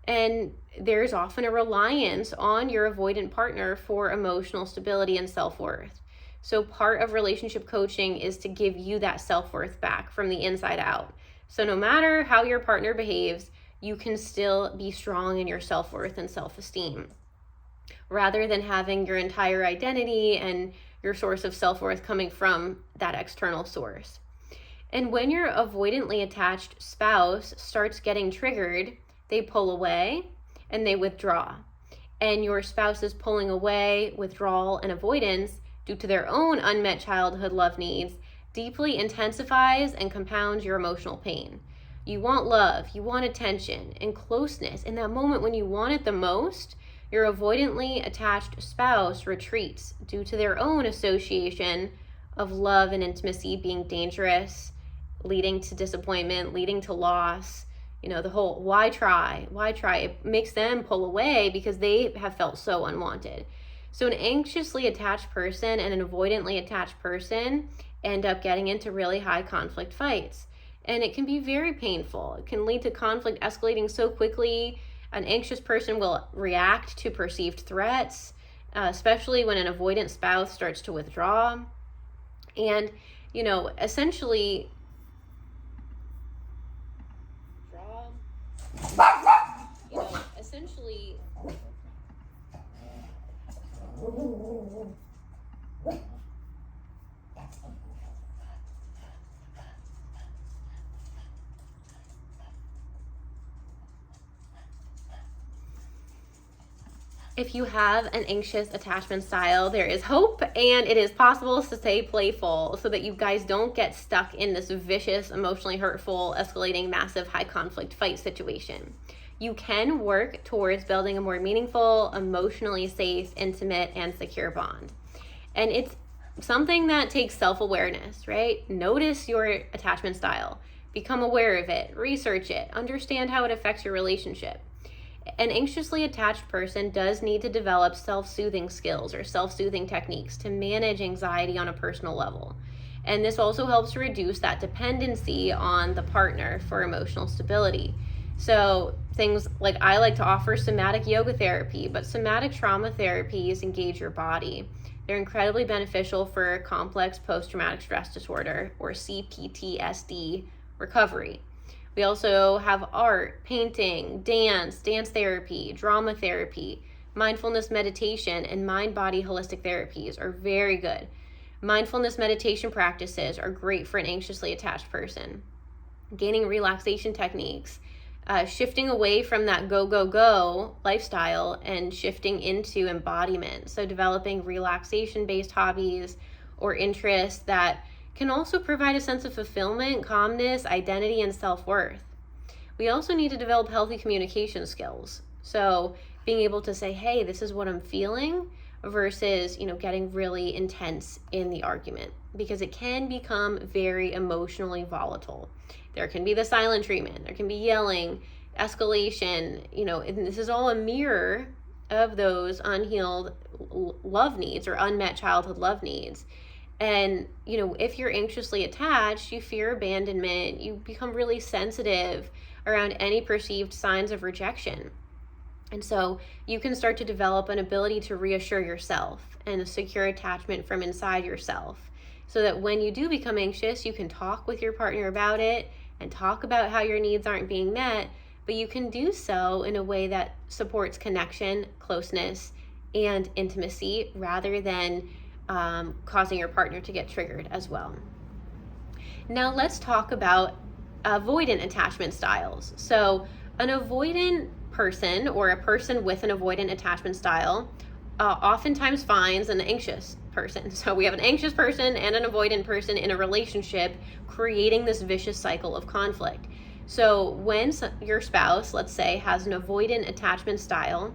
And there's often a reliance on your avoidant partner for emotional stability and self-worth. So part of relationship coaching is to give you that self-worth back from the inside out. So no matter how your partner behaves, you can still be strong in your self-worth and self-esteem, rather than having your entire identity and your source of self-worth coming from that external source. And when your avoidantly attached spouse starts getting triggered, they pull away and they withdraw. And your spouse's pulling away, withdrawal, and avoidance due to their own unmet childhood love needs deeply intensifies and compounds your emotional pain. You want love, you want attention and closeness. In that moment when you want it the most, your avoidantly attached spouse retreats due to their own association of love and intimacy being dangerous, leading to disappointment, leading to loss. The whole why try? It makes them pull away because they have felt so unwanted. So an anxiously attached person and an avoidantly attached person end up getting into really high conflict fights. And it can be very painful. It can lead to conflict escalating so quickly. An anxious person will react to perceived threats, especially when an avoidant spouse starts to withdraw. And, essentially, if you have an anxious attachment style, there is hope, and it is possible to stay playful so that you guys don't get stuck in this vicious, emotionally hurtful, escalating, massive, high conflict fight situation. You can work towards building a more meaningful, emotionally safe, intimate, and secure bond. And it's something that takes self-awareness, right? Notice your attachment style, become aware of it, research it, understand how it affects your relationship. An anxiously attached person does need to develop self-soothing skills or self-soothing techniques to manage anxiety on a personal level. And this also helps to reduce that dependency on the partner for emotional stability. So things like, I like to offer somatic yoga therapy, but somatic trauma therapies engage your body. They're incredibly beneficial for complex post-traumatic stress disorder or CPTSD recovery. We also have art, painting, dance therapy, drama therapy, mindfulness meditation, and mind-body holistic therapies are very good. Mindfulness meditation practices are great for an anxiously attached person. Gaining relaxation techniques, shifting away from that go lifestyle and shifting into embodiment. So developing relaxation-based hobbies or interests that can also provide a sense of fulfillment, calmness, identity, and self-worth. We also need to develop healthy communication skills. So being able to say, hey, this is what I'm feeling, versus, getting really intense in the argument, because it can become very emotionally volatile. There can be the silent treatment, there can be yelling, escalation, and this is all a mirror of those unhealed love needs or unmet childhood love needs. And, if you're anxiously attached, you fear abandonment, you become really sensitive around any perceived signs of rejection. And so you can start to develop an ability to reassure yourself and a secure attachment from inside yourself, so that when you do become anxious, you can talk with your partner about it and talk about how your needs aren't being met, but you can do so in a way that supports connection, closeness, and intimacy, rather than causing your partner to get triggered as well. Now let's talk about avoidant attachment styles. So an avoidant person, or a person with an avoidant attachment style, oftentimes finds an anxious person. So we have an anxious person and an avoidant person in a relationship, creating this vicious cycle of conflict. So when your spouse, let's say, has an avoidant attachment style,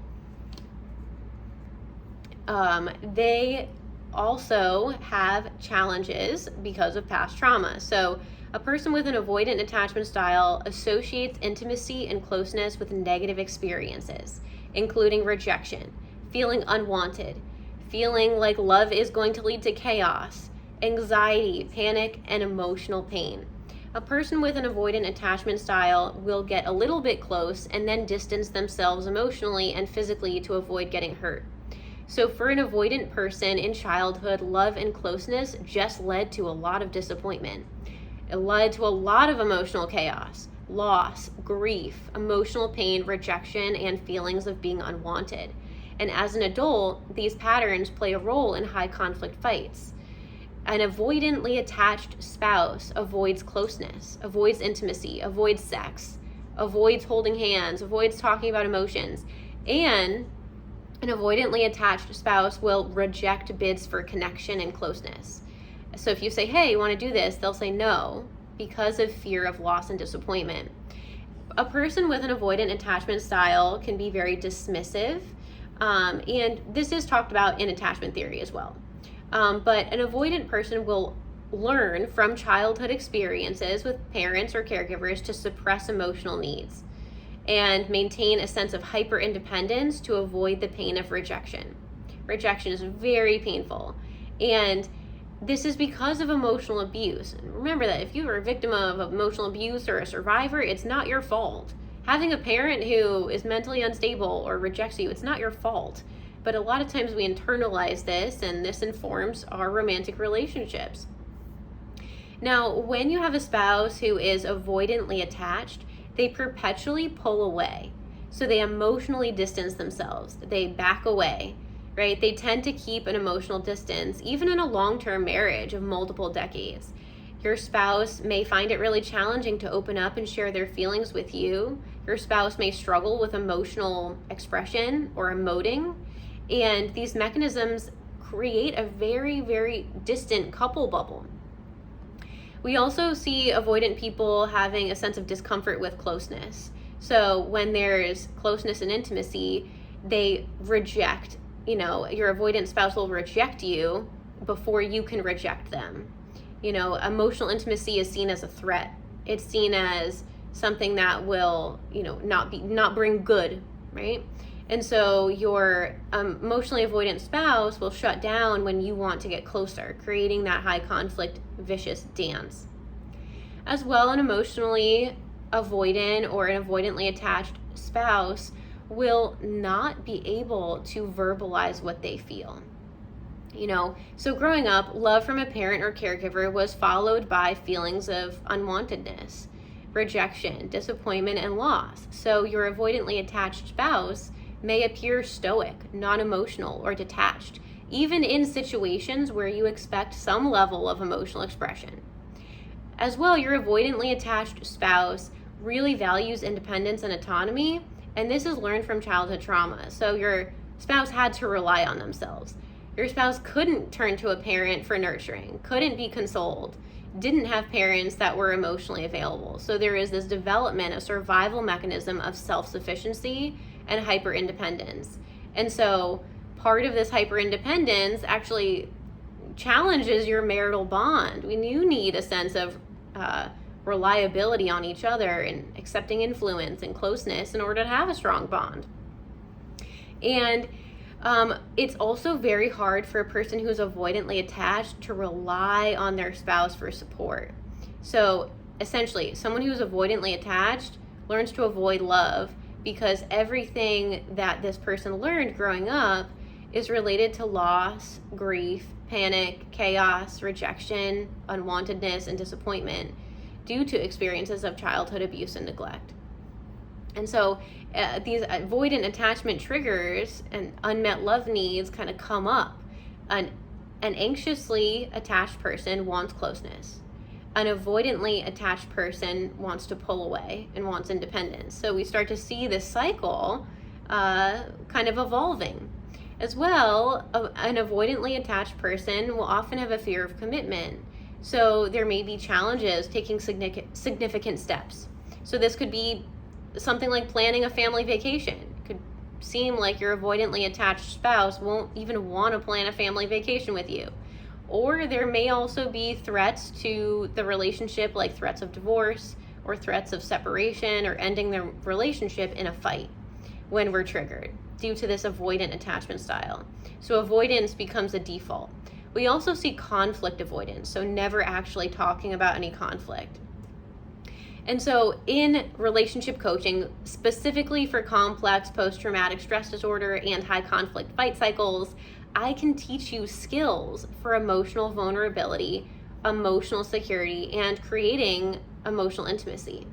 they also have challenges because of past trauma. So a person with an avoidant attachment style associates intimacy and closeness with negative experiences, including rejection, feeling unwanted, feeling like love is going to lead to chaos, anxiety, panic, and emotional pain. A person with an avoidant attachment style will get a little bit close and then distance themselves emotionally and physically to avoid getting hurt. So for an avoidant person in childhood, love and closeness just led to a lot of disappointment. It led to a lot of emotional chaos, loss, grief, emotional pain, rejection, and feelings of being unwanted. And as an adult, these patterns play a role in high conflict fights. An avoidantly attached spouse avoids closeness, avoids intimacy, avoids sex, avoids holding hands, avoids talking about emotions, and an avoidantly attached spouse will reject bids for connection and closeness. So if you say, hey, you want to do this, they'll say no because of fear of loss and disappointment. A person with an avoidant attachment style can be very dismissive, and this is talked about in attachment theory as well. But an avoidant person will learn from childhood experiences with parents or caregivers to suppress emotional needs and maintain a sense of hyper-independence to avoid the pain of rejection. Rejection is very painful, and this is because of emotional abuse. And remember that if you are a victim of emotional abuse or a survivor, it's not your fault. Having a parent who is mentally unstable or rejects you, it's not your fault. But a lot of times we internalize this, and this informs our romantic relationships. Now, when you have a spouse who is avoidantly attached, they perpetually pull away. So they emotionally distance themselves. They back away, right? They tend to keep an emotional distance, even in a long-term marriage of multiple decades. Your spouse may find it really challenging to open up and share their feelings with you. Your spouse may struggle with emotional expression or emoting. And these mechanisms create a very, very distant couple bubble. We also see avoidant people having a sense of discomfort with closeness. So when there's closeness and intimacy, they reject, your avoidant spouse will reject you before you can reject them. Emotional intimacy is seen as a threat. It's seen as something that will, not bring good, right? And so your emotionally avoidant spouse will shut down when you want to get closer, creating that high conflict, vicious dance. As well, an emotionally avoidant or an avoidantly attached spouse will not be able to verbalize what they feel. So growing up, love from a parent or caregiver was followed by feelings of unwantedness, rejection, disappointment, and loss. So your avoidantly attached spouse may appear stoic, non-emotional, or detached, even in situations where you expect some level of emotional expression. As well, your avoidantly attached spouse really values independence and autonomy, and this is learned from childhood trauma. So your spouse had to rely on themselves. Your spouse couldn't turn to a parent for nurturing, couldn't be consoled, didn't have parents that were emotionally available. So there is this development, a survival mechanism of self-sufficiency and hyper-independence. And so part of this hyper-independence actually challenges your marital bond. When you need a sense of reliability on each other and accepting influence and closeness in order to have a strong bond. And It's also very hard for a person who's avoidantly attached to rely on their spouse for support. So essentially, someone who's avoidantly attached learns to avoid love because everything that this person learned growing up is related to loss, grief, panic, chaos, rejection, unwantedness, and disappointment due to experiences of childhood abuse and neglect. And so these avoidant attachment triggers and unmet love needs kind of come up. An anxiously attached person wants closeness. An avoidantly attached person wants to pull away and wants independence. So we start to see this cycle kind of evolving. As well, an avoidantly attached person will often have a fear of commitment. So there may be challenges taking significant steps. So this could be something like planning a family vacation. It could seem like your avoidantly attached spouse won't even want to plan a family vacation with you. Or there may also be threats to the relationship, like threats of divorce or threats of separation or ending the relationship in a fight when we're triggered due to this avoidant attachment style. So avoidance becomes a default. We also see conflict avoidance, so never actually talking about any conflict. And so in relationship coaching, specifically for complex post-traumatic stress disorder and high conflict fight cycles, I can teach you skills for emotional vulnerability, emotional security, and creating emotional intimacy.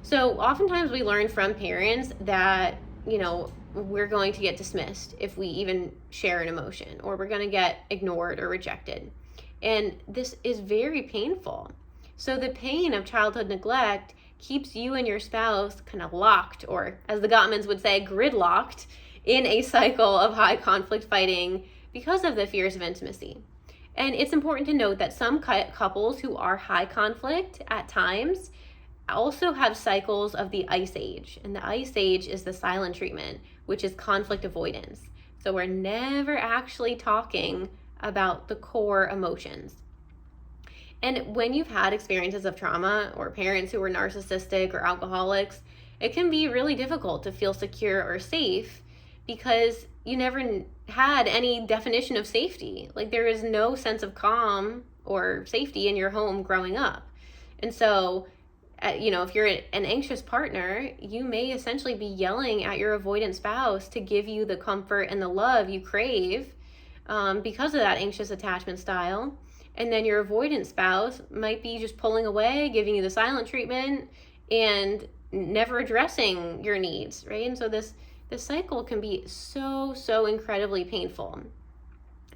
So oftentimes we learn from parents that, we're going to get dismissed if we even share an emotion, or we're going to get ignored or rejected. And this is very painful. So the pain of childhood neglect keeps you and your spouse kind of locked, or as the Gottmans would say, gridlocked, in a cycle of high conflict fighting because of the fears of intimacy. And it's important to note that some couples who are high conflict at times also have cycles of the ice age. And the ice age is the silent treatment, which is conflict avoidance. So we're never actually talking about the core emotions. And when you've had experiences of trauma or parents who were narcissistic or alcoholics, it can be really difficult to feel secure or safe because you never had any definition of safety. Like there is no sense of calm or safety in your home growing up. And so, if you're an anxious partner, you may essentially be yelling at your avoidant spouse to give you the comfort and the love you crave because of that anxious attachment style. And then your avoidant spouse might be just pulling away, giving you the silent treatment, and never addressing your needs, right? And so this cycle can be so incredibly painful.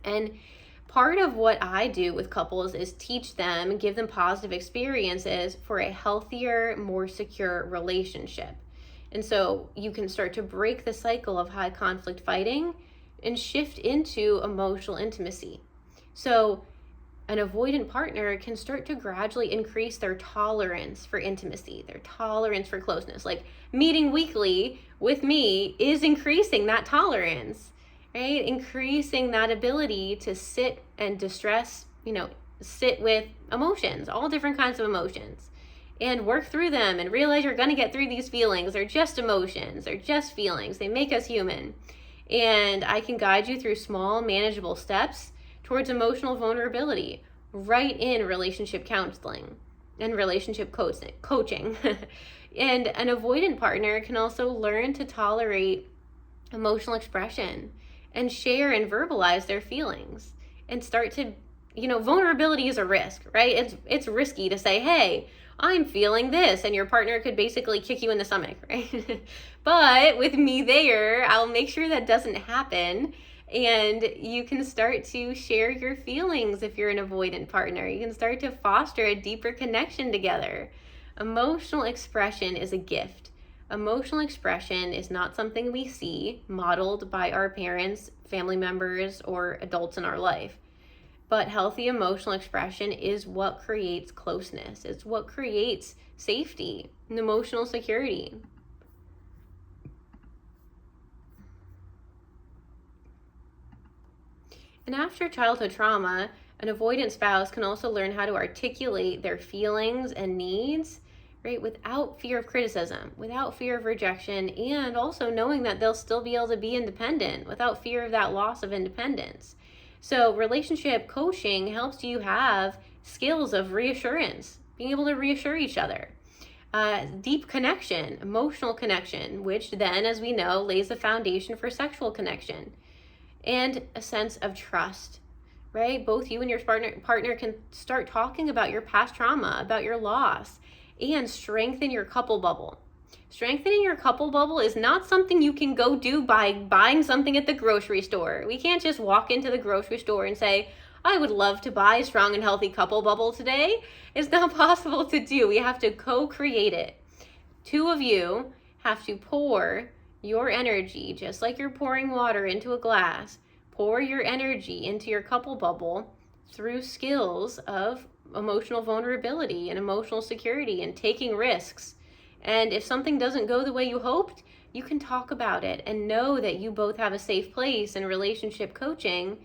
And part of what I do with couples is teach them and give them positive experiences for a healthier, more secure relationship. And so you can start to break the cycle of high conflict fighting and shift into emotional intimacy. So an avoidant partner can start to gradually increase their tolerance for intimacy, their tolerance for closeness. Like meeting weekly with me is increasing that tolerance, right? Increasing that ability to sit and distress, sit with emotions, all different kinds of emotions, and work through them and realize you're going to get through these feelings. They're just emotions. They're just feelings. They make us human. And I can guide you through small, manageable steps towards emotional vulnerability right in relationship counseling and relationship coaching. And an avoidant partner can also learn to tolerate emotional expression and share and verbalize their feelings and start to, vulnerability is a risk, right? It's risky to say, hey, I'm feeling this, and your partner could basically kick you in the stomach, right? But with me there, I'll make sure that doesn't happen. And you can start to share your feelings if you're an avoidant partner. You can start to foster a deeper connection together. Emotional expression is a gift. Emotional expression is not something we see modeled by our parents, family members, or adults in our life. But healthy emotional expression is what creates closeness. It's what creates safety and emotional security. And after childhood trauma, an avoidant spouse can also learn how to articulate their feelings and needs right? Without fear of criticism, without fear of rejection, and also knowing that they'll still be able to be independent without fear of that loss of independence. So relationship coaching helps you have skills of reassurance, being able to reassure each other. Deep connection, emotional connection, which then, as we know, lays the foundation for sexual connection. And a sense of trust, right? Both you and your partner can start talking about your past trauma, about your loss, and strengthen your couple bubble. Strengthening your couple bubble is not something you can go do by buying something at the grocery store. We can't just walk into the grocery store and say, I would love to buy a strong and healthy couple bubble today. It's not possible to do. We have to co-create it. Two of you have to pour your energy, just like you're pouring water into a glass. Pour your energy into your couple bubble through skills of emotional vulnerability and emotional security and taking risks. And if something doesn't go the way you hoped, you can talk about it and know that you both have a safe place in relationship coaching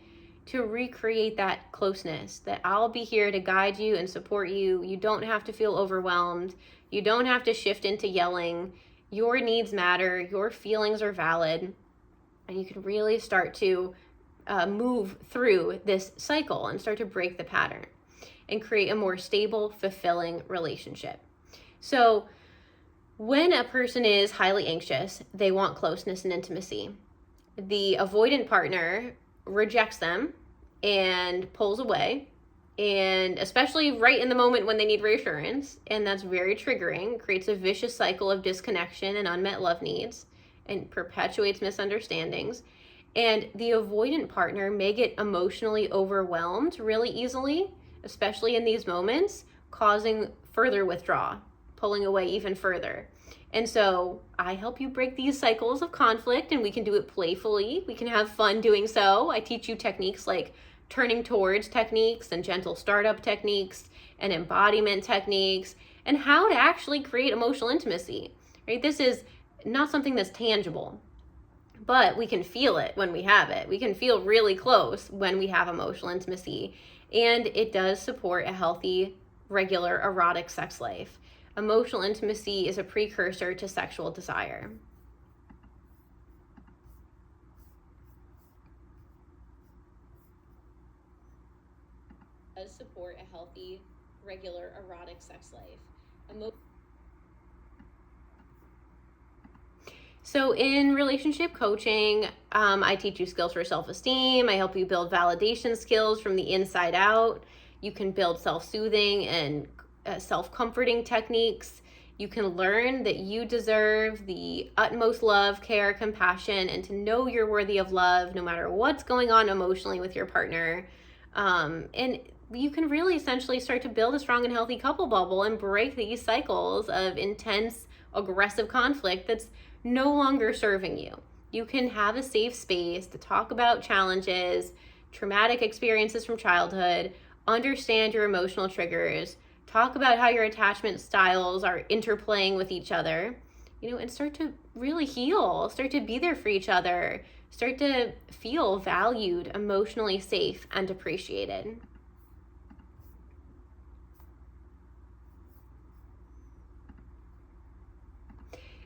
to recreate that closeness, that I'll be here to guide you and support you. You don't have to feel overwhelmed. You don't have to shift into yelling. Your needs matter. Your feelings are valid. And you can really start to move through this cycle and start to break the pattern and create a more stable, fulfilling relationship. So when a person is highly anxious, they want closeness and intimacy. The avoidant partner rejects them and pulls away, and especially right in the moment when they need reassurance, and that's very triggering, creates a vicious cycle of disconnection and unmet love needs, and perpetuates misunderstandings. And the avoidant partner may get emotionally overwhelmed really easily, especially in these moments, causing further withdrawal, pulling away even further. And so I help you break these cycles of conflict, and we can do it playfully. We can have fun doing so. I teach you techniques like turning towards techniques and gentle startup techniques and embodiment techniques and how to actually create emotional intimacy, right? This is not something that's tangible, but we can feel it when we have it. We can feel really close when we have emotional intimacy, and it does support a healthy, regular, erotic sex life. Emotional intimacy is a precursor to sexual desire. It does support a healthy, regular, erotic sex life. So in relationship coaching, I teach you skills for self-esteem. I help you build validation skills from the inside out. You can build self-soothing and self-comforting techniques. You can learn that you deserve the utmost love, care, compassion, and to know you're worthy of love no matter what's going on emotionally with your partner. And you can really essentially start to build a strong and healthy couple bubble and break these cycles of intense, aggressive conflict that's no longer serving you. You can have a safe space to talk about challenges, traumatic experiences from childhood, understand your emotional triggers, talk about how your attachment styles are interplaying with each other, and start to really heal, start to be there for each other, start to feel valued, emotionally safe, and appreciated.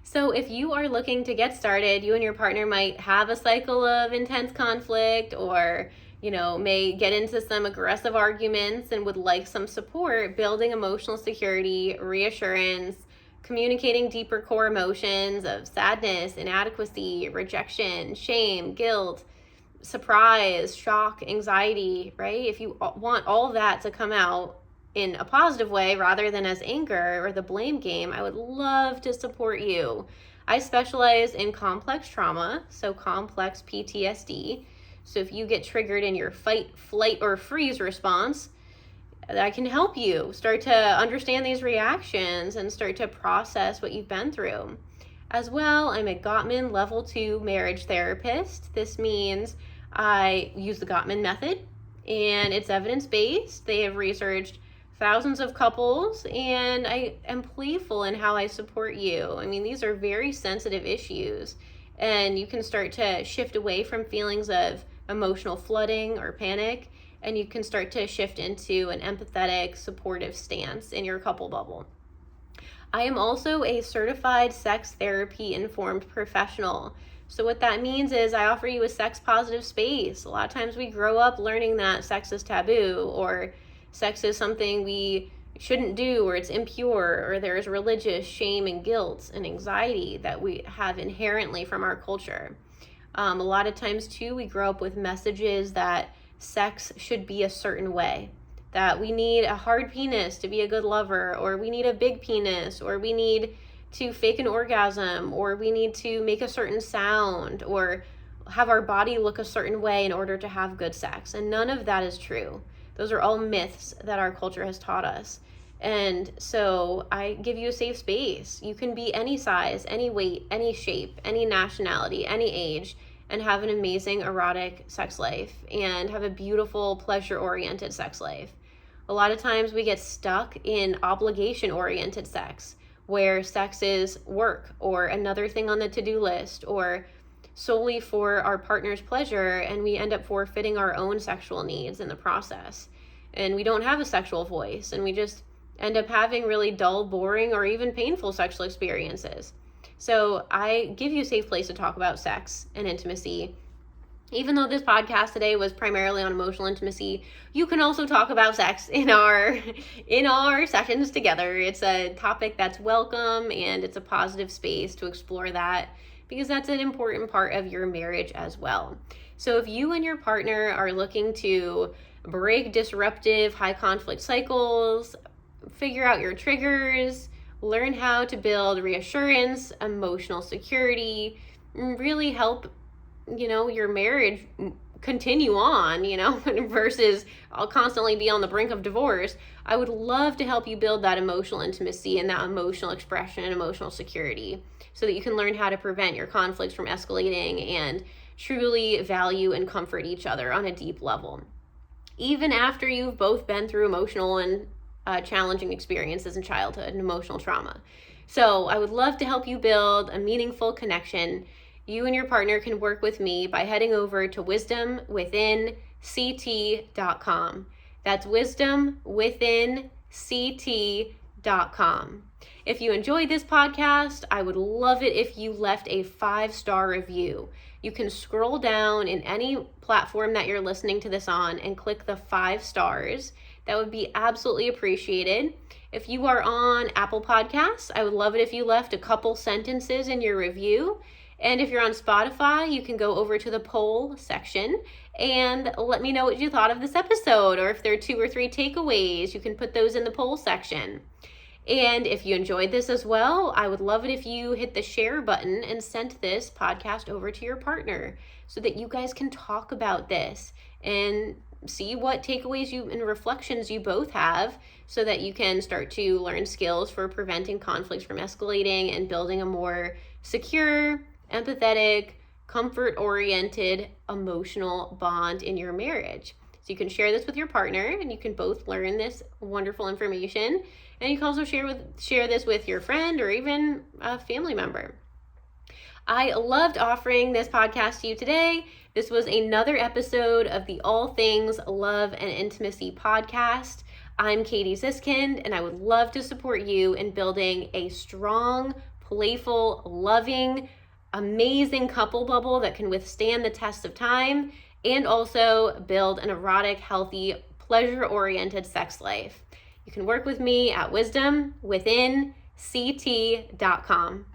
So if you are looking to get started, you and your partner might have a cycle of intense conflict or may get into some aggressive arguments and would like some support building emotional security, reassurance, communicating deeper core emotions of sadness, inadequacy, rejection, shame, guilt, surprise, shock, anxiety, right? If you want all of that to come out in a positive way rather than as anger or the blame game, I would love to support you. I specialize in complex trauma, so complex PTSD. So if you get triggered in your fight, flight, or freeze response, I can help you start to understand these reactions and start to process what you've been through. As well, I'm a Gottman Level 2 marriage therapist. This means I use the Gottman method, and it's evidence-based. They have researched thousands of couples, and I am playful in how I support you. I mean, these are very sensitive issues, and you can start to shift away from feelings of emotional flooding or panic, and you can start to shift into an empathetic, supportive stance in your couple bubble. I am also a certified sex therapy informed professional. So what that means is I offer you a sex positive space. A lot of times we grow up learning that sex is taboo, or sex is something we shouldn't do, or it's impure, or there's religious shame and guilt and anxiety that we have inherently from our culture. A lot of times too, we grow up with messages that sex should be a certain way, that we need a hard penis to be a good lover, or we need a big penis, or we need to fake an orgasm, or we need to make a certain sound, or have our body look a certain way in order to have good sex. And none of that is true. Those are all myths that our culture has taught us. And so I give you a safe space. You can be any size, any weight, any shape, any nationality, any age, and have an amazing erotic sex life and have a beautiful pleasure-oriented sex life. A lot of times we get stuck in obligation-oriented sex, where sex is work or another thing on the to-do list or solely for our partner's pleasure, and we end up forfeiting our own sexual needs in the process. And we don't have a sexual voice, and we just end up having really dull, boring, or even painful sexual experiences. So I give you a safe place to talk about sex and intimacy. Even though this podcast today was primarily on emotional intimacy, you can also talk about sex in our sessions together. It's a topic that's welcome, and it's a positive space to explore that, because that's an important part of your marriage as well. So if you and your partner are looking to break disruptive high conflict cycles, figure out your triggers, learn how to build reassurance, emotional security, really help, your marriage continue on, versus I'll constantly be on the brink of divorce. I would love to help you build that emotional intimacy and that emotional expression and emotional security so that you can learn how to prevent your conflicts from escalating and truly value and comfort each other on a deep level. Even after you've both been through emotional and challenging experiences in childhood and emotional trauma. So I would love to help you build a meaningful connection. You and your partner can work with me by heading over to wisdomwithinct.com. That's wisdomwithinct.com. If you enjoyed this podcast, I would love it if you left a 5-star review. You can scroll down in any platform that you're listening to this on and click the 5 stars. That would be absolutely appreciated. If you are on Apple Podcasts, I would love it if you left a couple sentences in your review. And if you're on Spotify, you can go over to the poll section and let me know what you thought of this episode, or if there are 2 or 3 takeaways, you can put those in the poll section. And if you enjoyed this as well, I would love it if you hit the share button and sent this podcast over to your partner so that you guys can talk about this and see what takeaways and reflections you both have, so that you can start to learn skills for preventing conflicts from escalating and building a more secure, empathetic, comfort-oriented, emotional bond in your marriage. So you can share this with your partner, and you can both learn this wonderful information. And you can also share this with your friend or even a family member. I loved offering this podcast to you today. This was another episode of the All Things Love and Intimacy podcast. I'm Katie Ziskind, and I would love to support you in building a strong, playful, loving, amazing couple bubble that can withstand the test of time, and also build an erotic, healthy, pleasure-oriented sex life. You can work with me at wisdomwithinct.com.